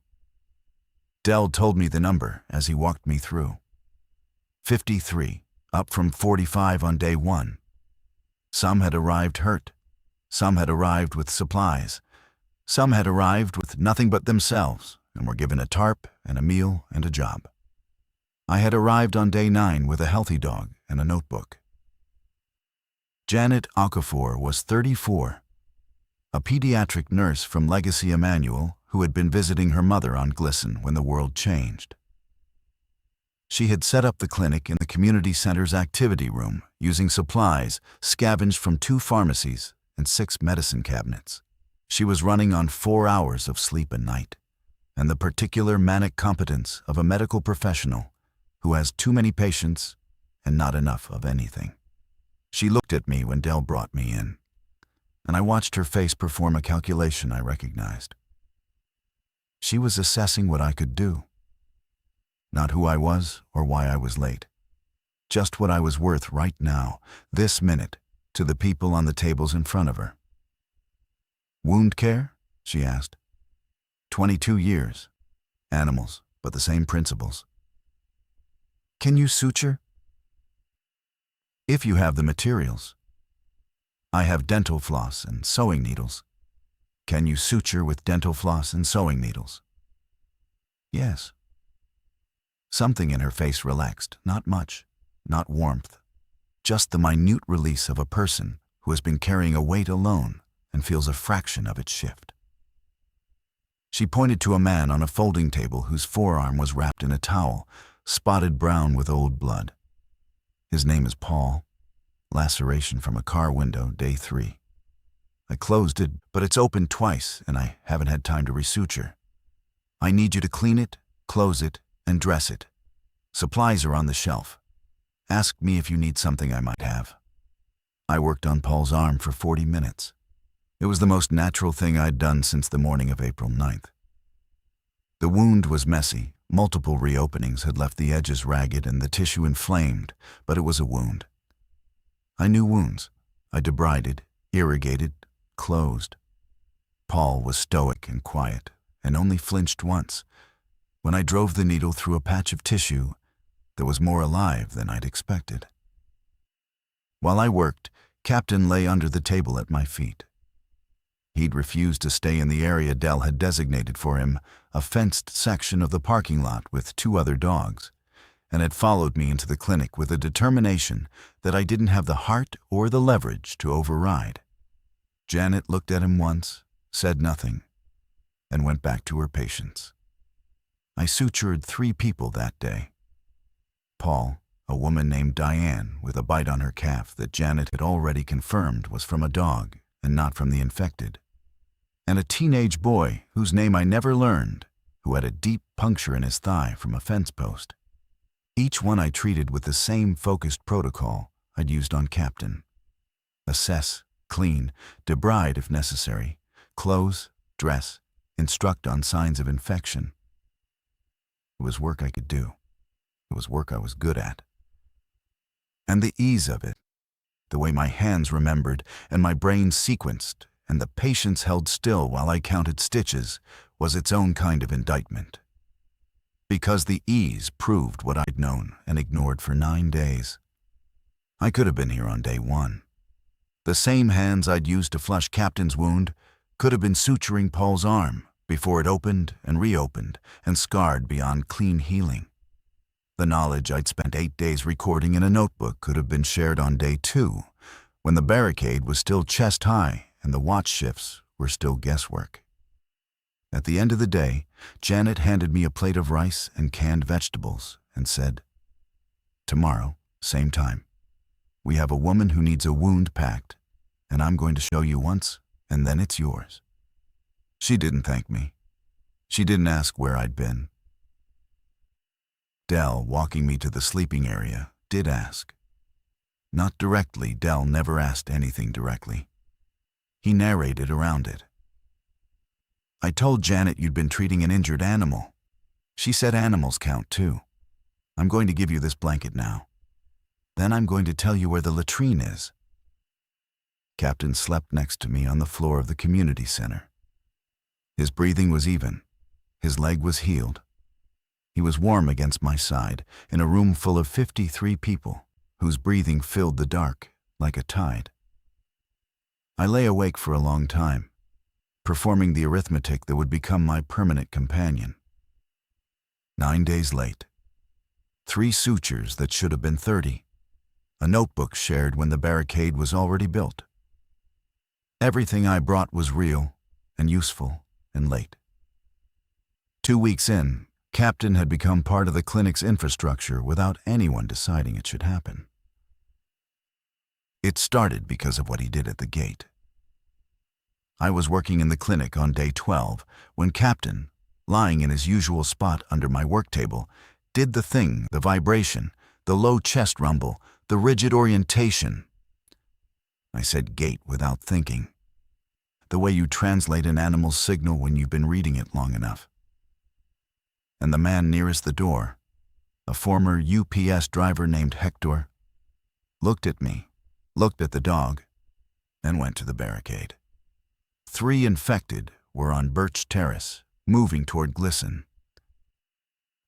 Del told me the number as he walked me through. 53, up from 45 on day 1. Some had arrived hurt. Some had arrived with supplies. Some had arrived with nothing but themselves and were given a tarp and a meal and a job. I had arrived on day 9 with a healthy dog and a notebook. Janet Okafor was 34, a pediatric nurse from Legacy Emmanuel who had been visiting her mother on Glisten when the world changed. She had set up the clinic in the community center's activity room using supplies scavenged from 2 pharmacies and 6 medicine cabinets. She was running on 4 hours of sleep a night. and the particular manic competence of a medical professional who has too many patients and not enough of anything. She looked at me when Dell brought me in, and I watched her face perform a calculation I recognized. She was assessing what I could do. Not who I was or why I was late. Just what I was worth right now, this minute, to the people on the tables in front of her. Wound care? She asked. 22 years. Animals, but the same principles. Can you suture? If you have the materials. I have dental floss and sewing needles. Can you suture with dental floss and sewing needles? Yes. Something in her face relaxed, not much, not warmth, just the minute release of a person who has been carrying a weight alone and feels a fraction of its shift. She pointed to a man on a folding table whose forearm was wrapped in a towel, spotted brown with old blood. His name is Paul. Laceration from a car window, day 3. I closed it, but it's opened twice, and I haven't had time to resuture. I need you to clean it, close it, and dress it. Supplies are on the shelf. Ask me if you need something I might have. I worked on Paul's arm for 40 minutes. It was the most natural thing I'd done since the morning of April 9th. The wound was messy. Multiple reopenings had left the edges ragged and the tissue inflamed, but it was a wound. I knew wounds. I debrided, irrigated, closed. Paul was stoic and quiet, and only flinched once. When I drove the needle through a patch of tissue that was more alive than I'd expected. While I worked, Captain lay under the table at my feet. He'd refused to stay in the area Dell had designated for him, a fenced section of the parking lot with 2 other dogs, and had followed me into the clinic with a determination that I didn't have the heart or the leverage to override. Janet looked at him once, said nothing, and went back to her patients. I sutured 3 people that day. Paul, a woman named Diane with a bite on her calf that Janet had already confirmed was from a dog and not from the infected, and a teenage boy whose name I never learned, who had a deep puncture in his thigh from a fence post. Each one I treated with the same focused protocol I'd used on Captain. Assess, clean, debride if necessary, close, dress, instruct on signs of infection. It was work I could do. It was work I was good at. And the ease of it, the way my hands remembered and my brain sequenced and the patience held still while I counted stitches, was its own kind of indictment. Because the ease proved what I'd known and ignored for 9 days. I could have been here on day 1. The same hands I'd used to flush Captain's wound could have been suturing Paul's arm before it opened and reopened and scarred beyond clean healing. The knowledge I'd spent 8 days recording in a notebook could have been shared on day 2, when the barricade was still chest high and the watch shifts were still guesswork. At the end of the day, Janet handed me a plate of rice and canned vegetables and said, "Tomorrow, same time, we have a woman who needs a wound packed, and I'm going to show you once, and then it's yours." She didn't thank me. She didn't ask where I'd been. Dell, walking me to the sleeping area, did ask. Not directly. Dell never asked anything directly. He narrated around it. "I told Janet you'd been treating an injured animal. She said animals count too. I'm going to give you this blanket now. Then I'm going to tell you where the latrine is." Captain slept next to me on the floor of the community center. His breathing was even. His leg was healed. He was warm against my side in a room full of 53 people whose breathing filled the dark like a tide. I lay awake for a long time, performing the arithmetic that would become my permanent companion. 9 days late. 3 sutures that should have been 30. A notebook shared when the barricade was already built. Everything I brought was real and useful and late. 2 weeks in, Captain had become part of the clinic's infrastructure without anyone deciding it should happen. It started because of what he did at the gate. I was working in the clinic on day 12 when Captain, lying in his usual spot under my work table, did the thing, the vibration, the low chest rumble, the rigid orientation. I said gait without thinking. The way you translate an animal's signal when you've been reading it long enough. And the man nearest the door, a former UPS driver named Hector, looked at me, looked at the dog, and went to the barricade. 3 infected were on Birch Terrace, moving toward Glisson.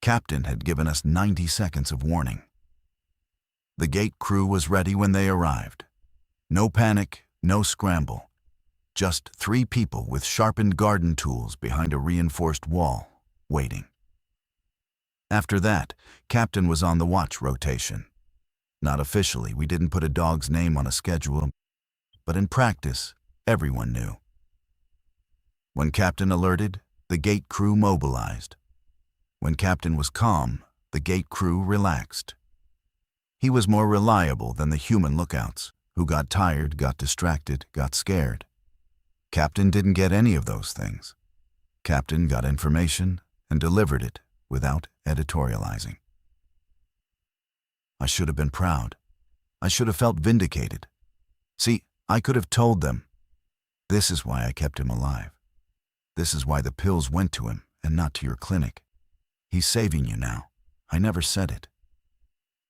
Captain had given us 90 seconds of warning. The gate crew was ready when they arrived. No panic, no scramble. Just 3 people with sharpened garden tools behind a reinforced wall, waiting. After that, Captain was on the watch rotation. Not officially, we didn't put a dog's name on a schedule, but in practice, everyone knew. When Captain alerted, the gate crew mobilized. When Captain was calm, the gate crew relaxed. He was more reliable than the human lookouts, who got tired, got distracted, got scared. Captain didn't get any of those things. Captain got information and delivered it without editorializing. I should have been proud. I should have felt vindicated. See, I could have told them, this is why I kept him alive. This is why the pills went to him and not to your clinic. He's saving you now. I never said it.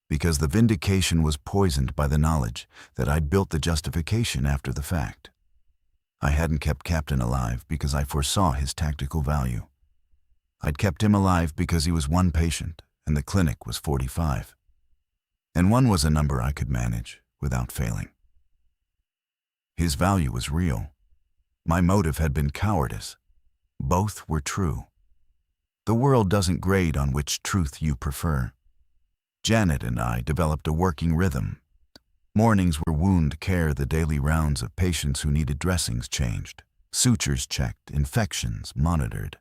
Because the vindication was poisoned by the knowledge that I'd built the justification after the fact. I hadn't kept Captain alive because I foresaw his tactical value. I'd kept him alive because he was 1 patient and the clinic was 45. And 1 was a number I could manage without failing. His value was real. My motive had been cowardice. Both were true. The world doesn't grade on which truth you prefer. Janet and I developed a working rhythm. Mornings were wound care, the daily rounds of patients who needed dressings changed, sutures checked, infections monitored.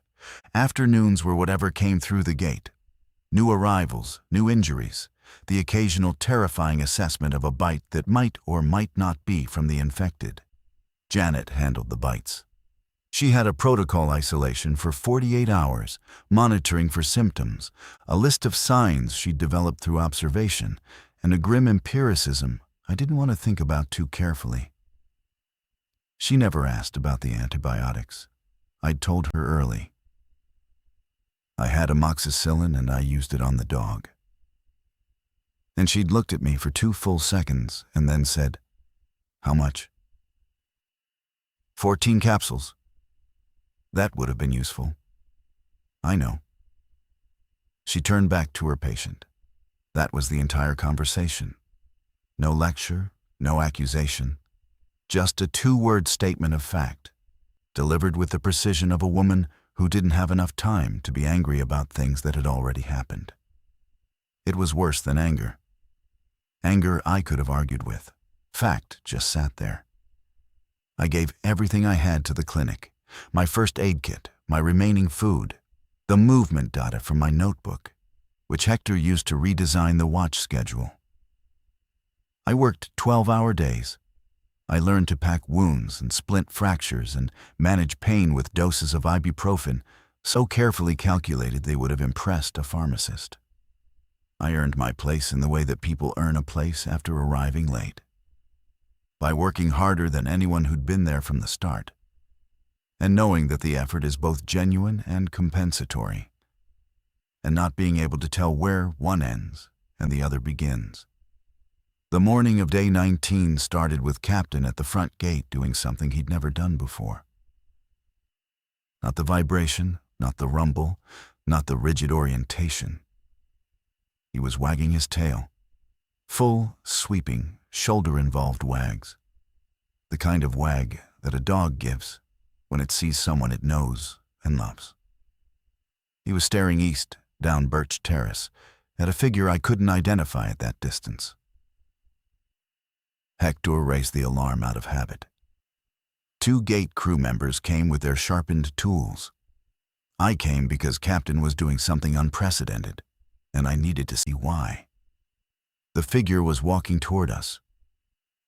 Afternoons were whatever came through the gate. New arrivals, new injuries, the occasional terrifying assessment of a bite that might or might not be from the infected. Janet handled the bites. She had a protocol isolation for 48 hours, monitoring for symptoms, a list of signs she'd developed through observation, and a grim empiricism I didn't want to think about too carefully. She never asked about the antibiotics. I'd told her early. I had amoxicillin and I used it on the dog. And she'd looked at me for 2 full seconds and then said, "How much?" 14 capsules. That would have been useful. I know. She turned back to her patient. That was the entire conversation. No lecture, no accusation. Just a 2-word statement of fact, delivered with the precision of a woman who didn't have enough time to be angry about things that had already happened. It was worse than anger. Anger I could have argued with. Fact just sat there. I gave everything I had to the clinic. My first aid kit, my remaining food, the movement data from my notebook, which Hector used to redesign the watch schedule. I worked 12-hour days. I learned to pack wounds and splint fractures and manage pain with doses of ibuprofen so carefully calculated they would have impressed a pharmacist. I earned my place in the way that people earn a place after arriving late. By working harder than anyone who'd been there from the start, and knowing that the effort is both genuine and compensatory, and not being able to tell where one ends and the other begins. The morning of day 19 started with Captain at the front gate doing something he'd never done before. Not the vibration, not the rumble, not the rigid orientation. He was wagging his tail. Full, sweeping, shoulder-involved wags. The kind of wag that a dog gives when it sees someone it knows and loves. He was staring east, down Birch Terrace, at a figure I couldn't identify at that distance. Hector raised the alarm out of habit. 2 gate crew members came with their sharpened tools. I came because Captain was doing something unprecedented, and I needed to see why. The figure was walking toward us.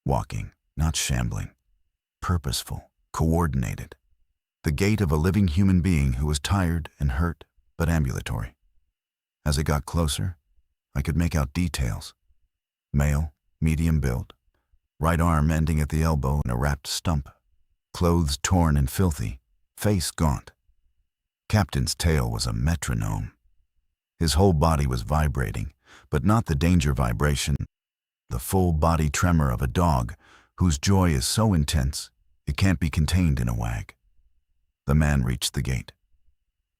Walking, not shambling. Purposeful, coordinated. the gait of a living human being who was tired and hurt but ambulatory. As it got closer, I could make out details. Male, medium build, right arm ending at the elbow in a wrapped stump, clothes torn and filthy, face gaunt. Captain's tail was a metronome. His whole body was vibrating, but not the danger vibration, the full body tremor of a dog whose joy is so intense it can't be contained in a wag. The man reached the gate.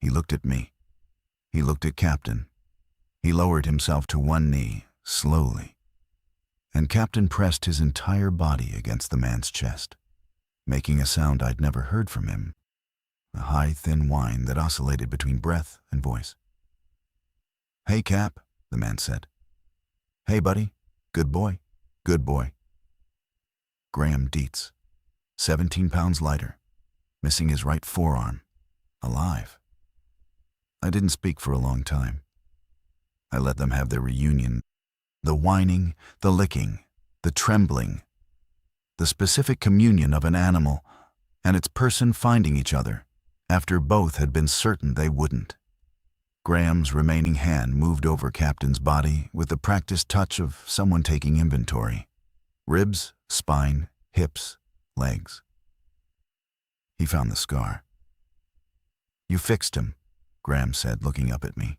He looked at me. He looked at Captain. He lowered himself to one knee, slowly. And Captain pressed his entire body against the man's chest, making a sound I'd never heard from him, a high, thin whine that oscillated between breath and voice. "Hey, Cap," the man said. "Hey, buddy. Good boy. Good boy." Graham Dietz, 17 pounds lighter, missing his right forearm, alive. I didn't speak for a long time. I let them have their reunion. The whining, the licking, the trembling, the specific communion of an animal and its person finding each other after both had been certain they wouldn't. Graham's remaining hand moved over Captain's body with the practiced touch of someone taking inventory. Ribs, spine, hips, legs. He found the scar. "You fixed him," Graham said, looking up at me.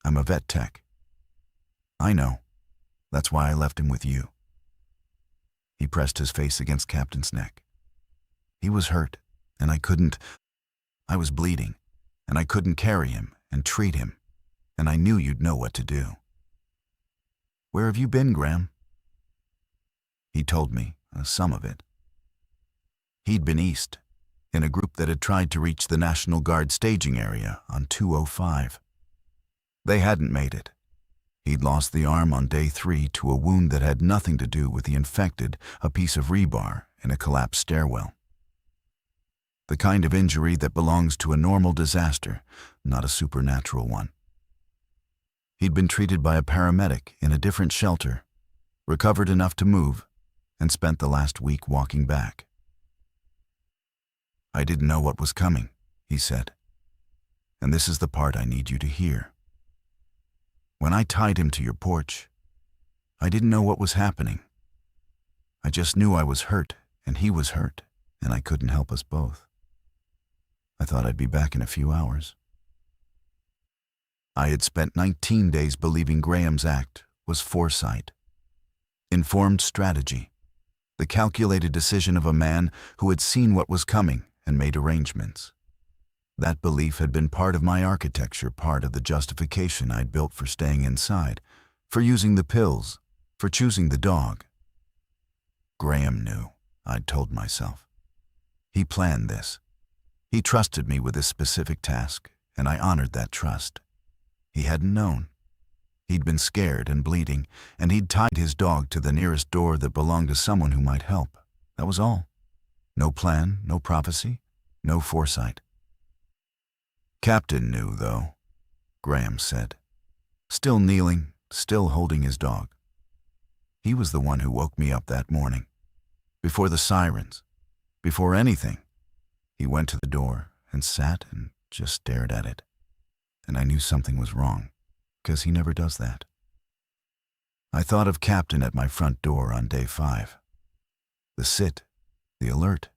"I'm a vet tech." "I know. That's why I left him with you." He pressed his face against Captain's neck. He was hurt, and I was bleeding, and I couldn't carry him and treat him, and I knew you'd know what to do. "Where have you been, Graham?" He told me some of it. He'd been east, in a group that had tried to reach the National Guard staging area on 205. They hadn't made it. He'd lost the arm on day 3 to a wound that had nothing to do with the infected, a piece of rebar in a collapsed stairwell. The kind of injury that belongs to a normal disaster, not a supernatural one. He'd been treated by a paramedic in a different shelter, recovered enough to move, and spent the last week walking back. "I didn't know what was coming," he said. "And this is the part I need you to hear. When I tied him to your porch, I didn't know what was happening. I just knew I was hurt, and he was hurt, and I couldn't help us both. I thought I'd be back in a few hours." I had spent 19 days believing Graham's act was foresight, informed strategy, the calculated decision of a man who had seen what was coming and made arrangements. That belief had been part of my architecture, part of the justification I'd built for staying inside, for using the pills, for choosing the dog. Graham knew, I'd told myself. He planned this. He trusted me with this specific task, and I honored that trust. He hadn't known. He'd been scared and bleeding, and he'd tied his dog to the nearest door that belonged to someone who might help. That was all. No plan, no prophecy, no foresight. "Captain knew, though," Graham said. Still kneeling, still holding his dog. He was the one who woke me up that morning. Before the sirens, before anything, he went to the door and sat and just stared at it. And I knew something was wrong, because he never does that. I thought of Captain at my front door on day 5. The sit, the alert.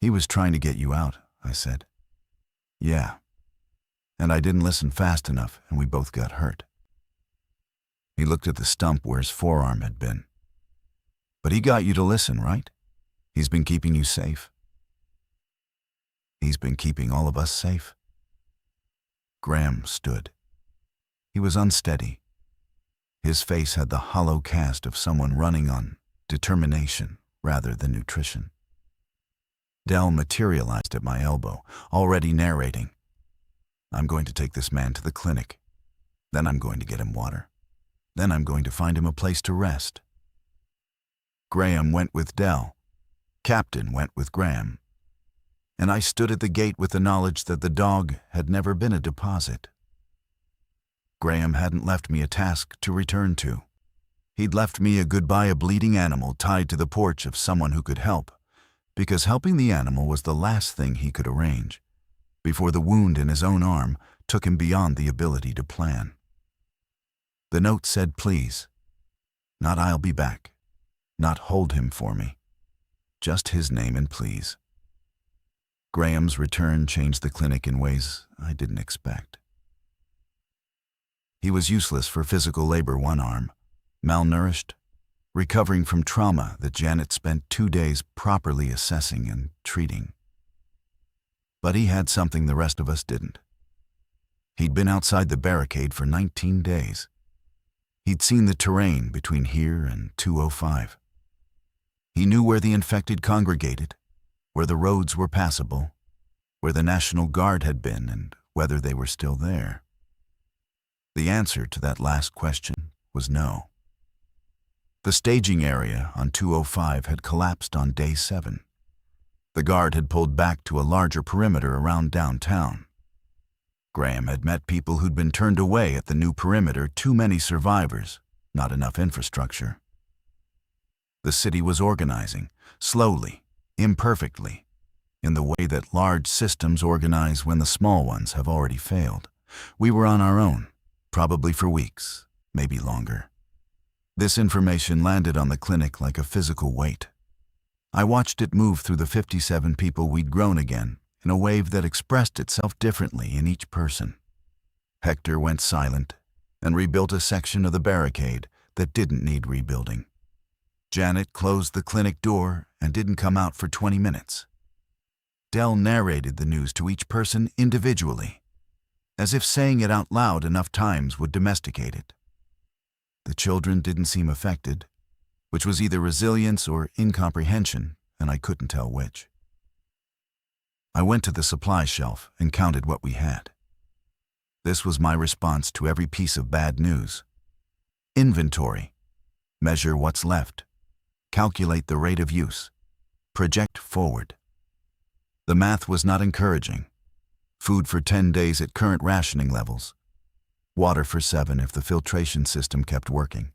"He was trying to get you out," I said. "Yeah. And I didn't listen fast enough, and we both got hurt." He looked at the stump where his forearm had been. "But he got you to listen, right? He's been keeping you safe." "He's been keeping all of us safe." Graham stood. He was unsteady. His face had the hollow cast of someone running on determination rather than nutrition. Dell materialized at my elbow, already narrating. "I'm going to take this man to the clinic. Then I'm going to get him water. Then I'm going to find him a place to rest." Graham went with Dell. Captain went with Graham. And I stood at the gate with the knowledge that the dog had never been a deposit. Graham hadn't left me a task to return to. He'd left me a goodbye, a bleeding animal tied to the porch of someone who could help, because helping the animal was the last thing he could arrange, before the wound in his own arm took him beyond the ability to plan. The note said please, not I'll be back, not hold him for me, just his name and please. Graham's return changed the clinic in ways I didn't expect. He was useless for physical labor one arm, malnourished, recovering from trauma that Janet spent 2 days properly assessing and treating. But he had something the rest of us didn't. He'd been outside the barricade for 19 days. He'd seen the terrain between here and 205. He knew where the infected congregated, where the roads were passable, where the National Guard had been, and whether they were still there. The answer to that last question was no. The staging area on 205 had collapsed on day 7. The Guard had pulled back to a larger perimeter around downtown. Graham had met people who'd been turned away at the new perimeter, too many survivors, not enough infrastructure. The city was organizing, slowly, imperfectly, in the way that large systems organize when the small ones have already failed. We were on our own, probably for weeks, maybe longer. This information landed on the clinic like a physical weight. I watched it move through the 57 people we'd grown again, in a wave that expressed itself differently in each person. Hector went silent and rebuilt a section of the barricade that didn't need rebuilding. Janet closed the clinic door and didn't come out for 20 minutes. Dell narrated the news to each person individually, as if saying it out loud enough times would domesticate it. The children didn't seem affected, which was either resilience or incomprehension, and I couldn't tell which. I went to the supply shelf and counted what we had. This was my response to every piece of bad news. Inventory. Measure what's left. Calculate the rate of use. Project forward. The math was not encouraging. Food for 10 days at current rationing levels. Water for 7 if the filtration system kept working.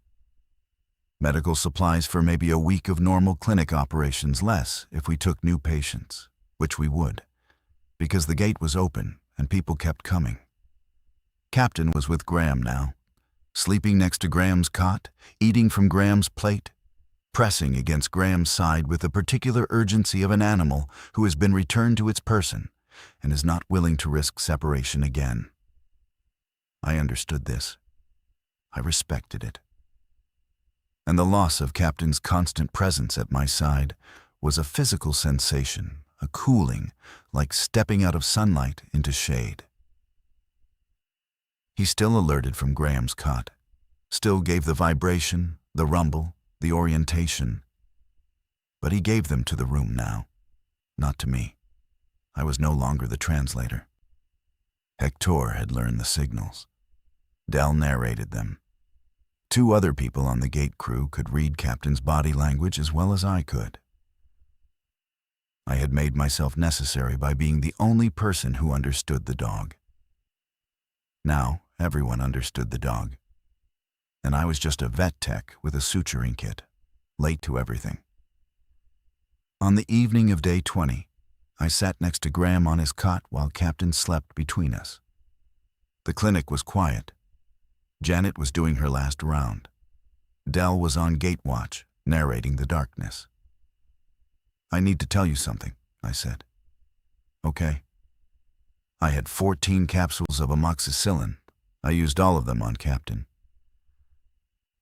Medical supplies for maybe a week of normal clinic operations less if we took new patients, which we would, because the gate was open and people kept coming. Captain was with Graham now, sleeping next to Graham's cot, eating from Graham's plate, pressing against Graham's side with the particular urgency of an animal who has been returned to its person and is not willing to risk separation again. I understood this. I respected it. And the loss of Captain's constant presence at my side was a physical sensation, a cooling, like stepping out of sunlight into shade. He still alerted from Graham's cot, still gave the vibration, the rumble, the orientation. But he gave them to the room now, not to me. I was no longer the translator. Hector had learned the signals. Dell narrated them. 2 other people on the gate crew could read Captain's body language as well as I could. I had made myself necessary by being the only person who understood the dog. Now, everyone understood the dog. And I was just a vet tech with a suturing kit, late to everything. On the evening of day 20, I sat next to Graham on his cot while Captain slept between us. The clinic was quiet. Janet was doing her last round. Dell was on gate watch, narrating the darkness. "I need to tell you something," I said. "Okay." I had 14 capsules of amoxicillin. I used all of them on Captain.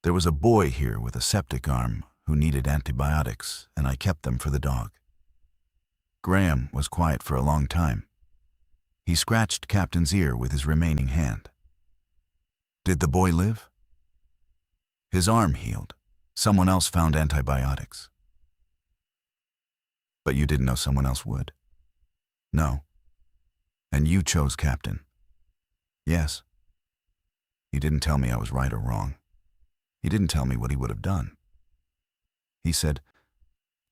There was a boy here with a septic arm who needed antibiotics, and I kept them for the dog. Graham was quiet for a long time. He scratched Captain's ear with his remaining hand. "Did the boy live?" "His arm healed. Someone else found antibiotics." "But you didn't know someone else would?" "No." "And you chose Captain?" "Yes." He didn't tell me I was right or wrong. He didn't tell me what he would have done. He said,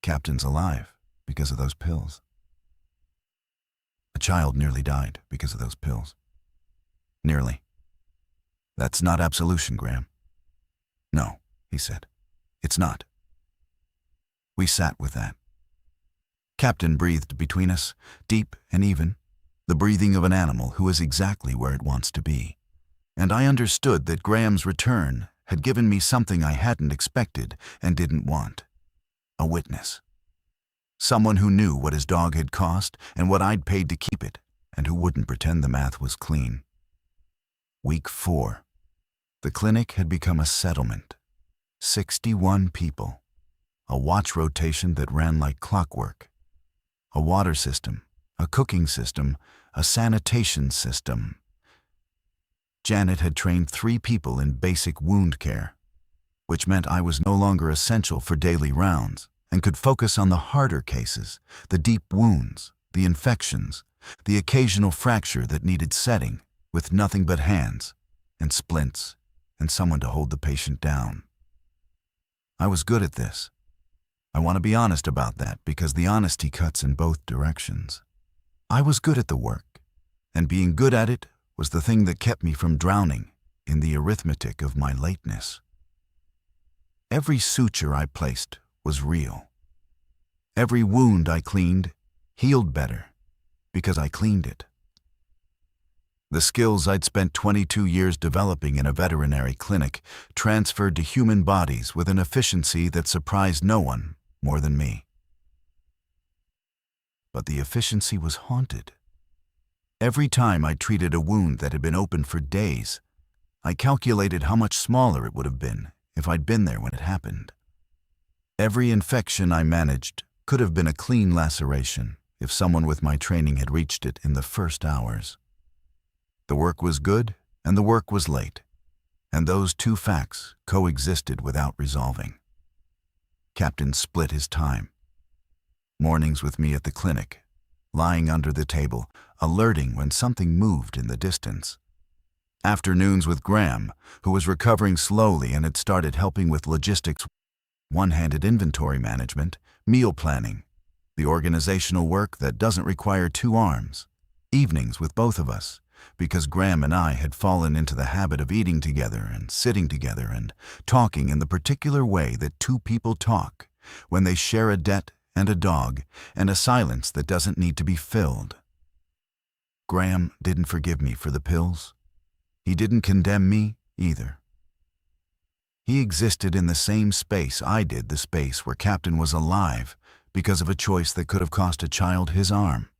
"Captain's alive because of those pills." "A child nearly died because of those pills." "Nearly." "That's not absolution, Graham." "No," he said. "It's not." We sat with that. Captain breathed between us, deep and even, the breathing of an animal who is exactly where it wants to be. And I understood that Graham's return had given me something I hadn't expected and didn't want. A witness. Someone who knew what his dog had cost and what I'd paid to keep it, and who wouldn't pretend the math was clean. Week 4. The clinic had become a settlement. 61 people. A watch rotation that ran like clockwork. A water system, a cooking system, a sanitation system. Janet had trained 3 people in basic wound care, which meant I was no longer essential for daily rounds and could focus on the harder cases, the deep wounds, the infections, the occasional fracture that needed setting with nothing but hands and splints and someone to hold the patient down. I was good at this. I want to be honest about that because the honesty cuts in both directions. I was good at the work, and being good at it was the thing that kept me from drowning in the arithmetic of my lateness. Every suture I placed was real. Every wound I cleaned healed better because I cleaned it. The skills I'd spent 22 years developing in a veterinary clinic transferred to human bodies with an efficiency that surprised no one more than me. But the efficiency was haunted. Every time I treated a wound that had been open for days, I calculated how much smaller it would have been if I'd been there when it happened. Every infection I managed could have been a clean laceration if someone with my training had reached it in the first hours. The work was good and the work was late, and those 2 facts coexisted without resolving. Captain split his time. Mornings with me at the clinic, lying under the table, alerting when something moved in the distance. Afternoons with Graham, who was recovering slowly and had started helping with logistics, one-handed inventory management, meal planning, the organizational work that doesn't require 2 arms. Evenings with both of us, because Graham and I had fallen into the habit of eating together and sitting together and talking in the particular way that 2 people talk when they share a debt and a dog and a silence that doesn't need to be filled. Graham didn't forgive me for the pills. He didn't condemn me either. He existed in the same space I did, the space where Captain was alive because of a choice that could have cost a child his arm.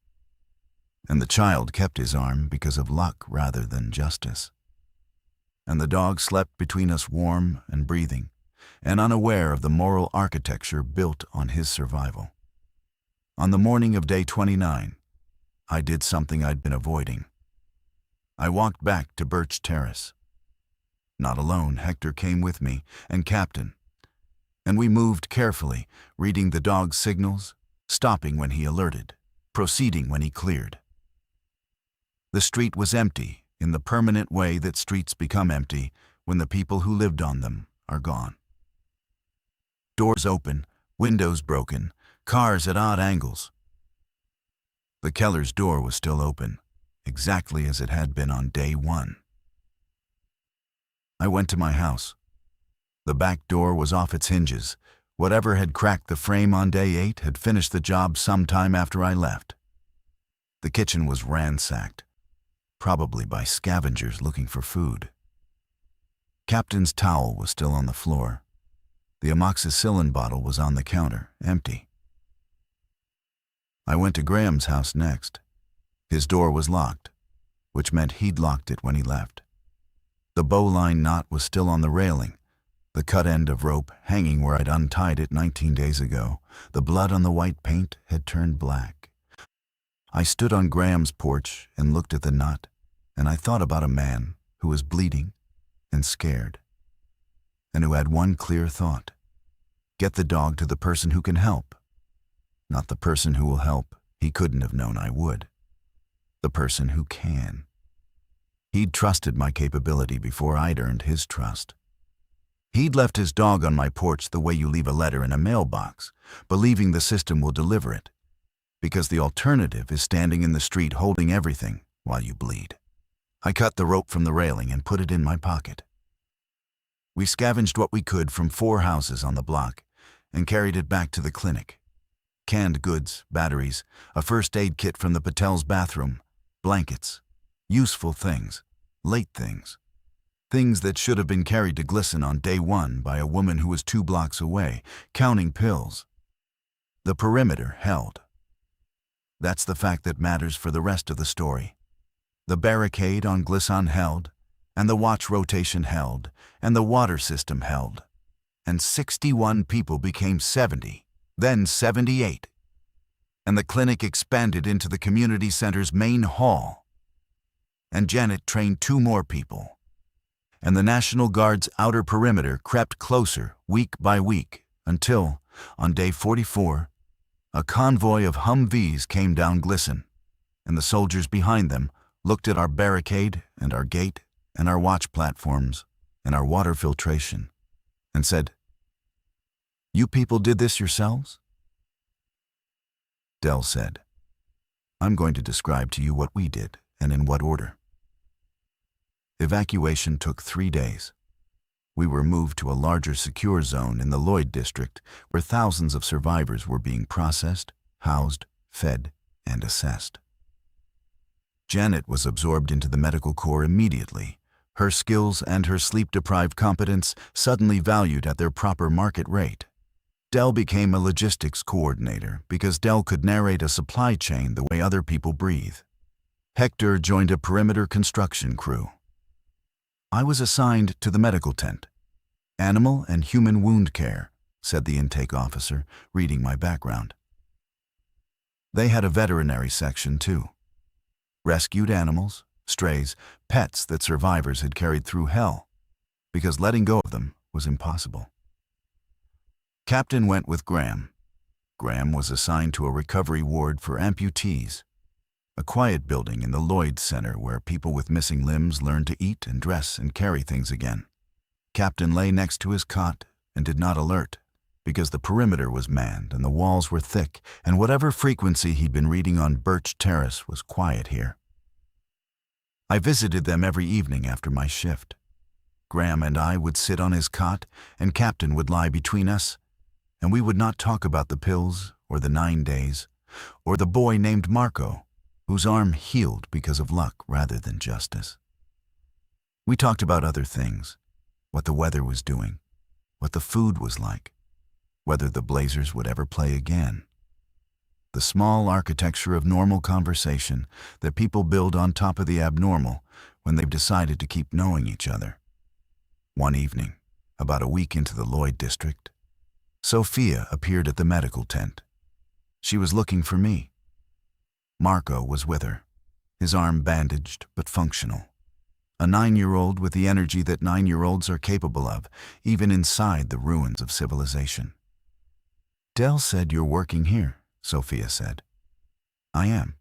And the child kept his arm because of luck rather than justice. And the dog slept between us, warm and breathing, and unaware of the moral architecture built on his survival. On the morning of day 29, I did something I'd been avoiding. I walked back to Birch Terrace. Not alone, Hector came with me, and Captain. And we moved carefully, reading the dog's signals, stopping when he alerted, proceeding when he cleared. The street was empty in the permanent way that streets become empty when the people who lived on them are gone. Doors open, windows broken, cars at odd angles. The Keller's door was still open, exactly as it had been on day 1. I went to my house. The back door was off its hinges. Whatever had cracked the frame on day 8 had finished the job sometime after I left. The kitchen was ransacked, probably by scavengers looking for food. Captain's towel was still on the floor. The amoxicillin bottle was on the counter, empty. I went to Graham's house next. His door was locked, which meant he'd locked it when he left. The bowline knot was still on the railing, the cut end of rope hanging where I'd untied it 19 days ago. The blood on the white paint had turned black. I stood on Graham's porch and looked at the knot, and I thought about a man who was bleeding and scared, and who had one clear thought: get the dog to the person who can help. Not the person who will help, he couldn't have known I would. The person who can. He'd trusted my capability before I'd earned his trust. He'd left his dog on my porch the way you leave a letter in a mailbox, believing the system will deliver it, because the alternative is standing in the street holding everything while you bleed. I cut the rope from the railing and put it in my pocket. We scavenged what we could from 4 houses on the block and carried it back to the clinic. Canned goods, batteries, a first aid kit from the Patel's bathroom, blankets, useful things, late things. Things that should have been carried to Glisson on day one by a woman who was 2 blocks away, counting pills. The perimeter held. That's the fact that matters for the rest of the story. The barricade on Glisson held, and the watch rotation held, and the water system held. And 61 people became 70, then 78. And the clinic expanded into the community center's main hall. And Janet trained 2 more people. And the National Guard's outer perimeter crept closer week by week until, on day 44, a convoy of Humvees came down Glisson, and the soldiers behind them looked at our barricade and our gate and our watch platforms and our water filtration and said, "You people did this yourselves?" Dell said, "I'm going to describe to you what we did and in what order." Evacuation took 3 days. We were moved to a larger secure zone in the Lloyd district where thousands of survivors were being processed, housed, fed, and assessed. Janet was absorbed into the medical corps immediately, her skills and her sleep-deprived competence suddenly valued at their proper market rate. Dell became a logistics coordinator because Dell could narrate a supply chain the way other people breathe. Hector joined a perimeter construction crew. I was assigned to the medical tent. Animal and human wound care, said the intake officer, reading my background. They had a veterinary section too. Rescued animals, strays, pets that survivors had carried through hell, because letting go of them was impossible. Captain went with Graham. Graham was assigned to a recovery ward for amputees, a quiet building in the Lloyd Center where people with missing limbs learned to eat and dress and carry things again. Captain lay next to his cot and did not alert, because the perimeter was manned and the walls were thick, and whatever frequency he'd been reading on Birch Terrace was quiet here. I visited them every evening after my shift. Graham and I would sit on his cot, and Captain would lie between us, and we would not talk about the pills or the 9 days, or the boy named Marco, whose arm healed because of luck rather than justice. We talked about other things, what the weather was doing, what the food was like, whether the Blazers would ever play again. The small architecture of normal conversation that people build on top of the abnormal when they've decided to keep knowing each other. One evening, about a week into the Lloyd district, Sophia appeared at the medical tent. She was looking for me. Marco was with her, his arm bandaged but functional. A 9-year-old with the energy that 9-year-olds are capable of, even inside the ruins of civilization. Dell said, "You're working here," Sophia said. "I am."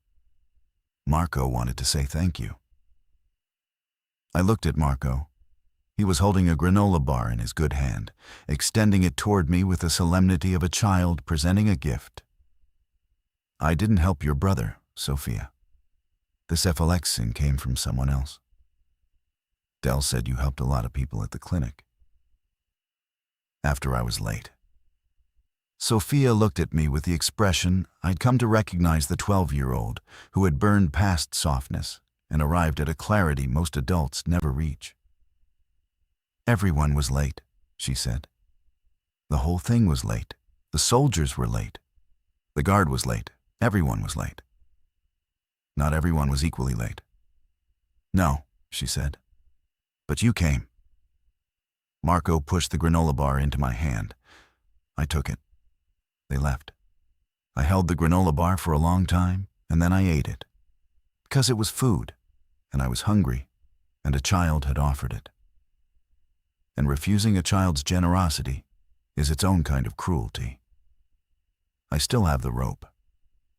Marco wanted to say thank you. I looked at Marco. He was holding a granola bar in his good hand, extending it toward me with the solemnity of a child presenting a gift. "I didn't help your brother, Sophia. The cephalexin came from someone else." Dell said, "You helped a lot of people at the clinic." After I was late. Sophia looked at me with the expression I'd come to recognize the 12-year-old who had burned past softness and arrived at a clarity most adults never reach. "Everyone was late," she said. "The whole thing was late. The soldiers were late. The guard was late. Everyone was late. Not everyone was equally late." "No," she said. "But you came." Marco pushed the granola bar into my hand. I took it. They left. I held the granola bar for a long time, and then I ate it. Because it was food, and I was hungry, and a child had offered it. And refusing a child's generosity is its own kind of cruelty. I still have the rope.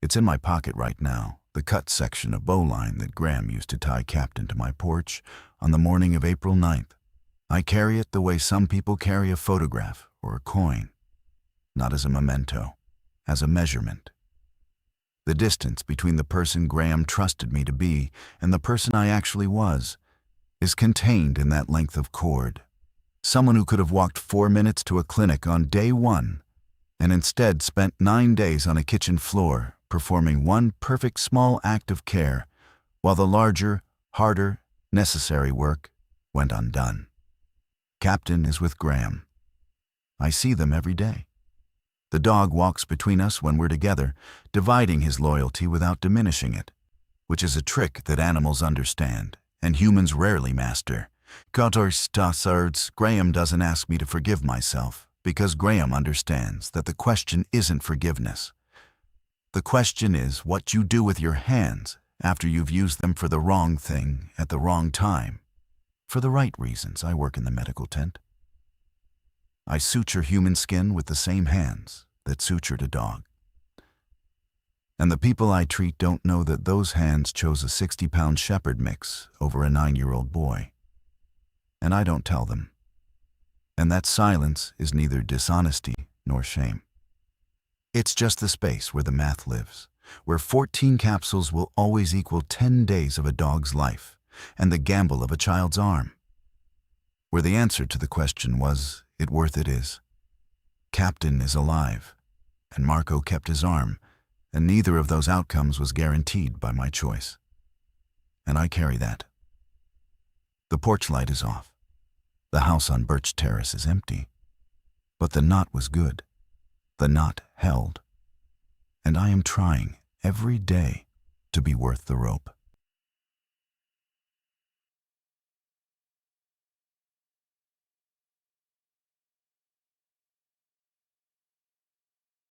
It's in my pocket right now, the cut section of bowline that Graham used to tie Captain to my porch on the morning of April 9th. I carry it the way some people carry a photograph or a coin, not as a memento, as a measurement. The distance between the person Graham trusted me to be and the person I actually was is contained in that length of cord. Someone who could have walked 4 minutes to a clinic on day 1 and instead spent 9 days on a kitchen floor performing one perfect small act of care while the larger, harder, necessary work went undone. Captain is with Graham. I see them every day. The dog walks between us when we're together, dividing his loyalty without diminishing it, which is a trick that animals understand and humans rarely master. Graham doesn't ask me to forgive myself because Graham understands that the question isn't forgiveness. The question is what you do with your hands after you've used them for the wrong thing at the wrong time. For the right reasons, I work in the medical tent. I suture human skin with the same hands that sutured a dog. And the people I treat don't know that those hands chose a 60-pound shepherd mix over a 9-year-old boy. And I don't tell them. And that silence is neither dishonesty nor shame. It's just the space where the math lives, where 14 capsules will always equal 10 days of a dog's life and the gamble of a child's arm. Where the answer to the question was, it worth it is. Captain is alive, and Marco kept his arm, and neither of those outcomes was guaranteed by my choice. And I carry that. The porch light is off. The house on Birch Terrace is empty. But the knot was good. The knot held. And I am trying every day to be worth the rope.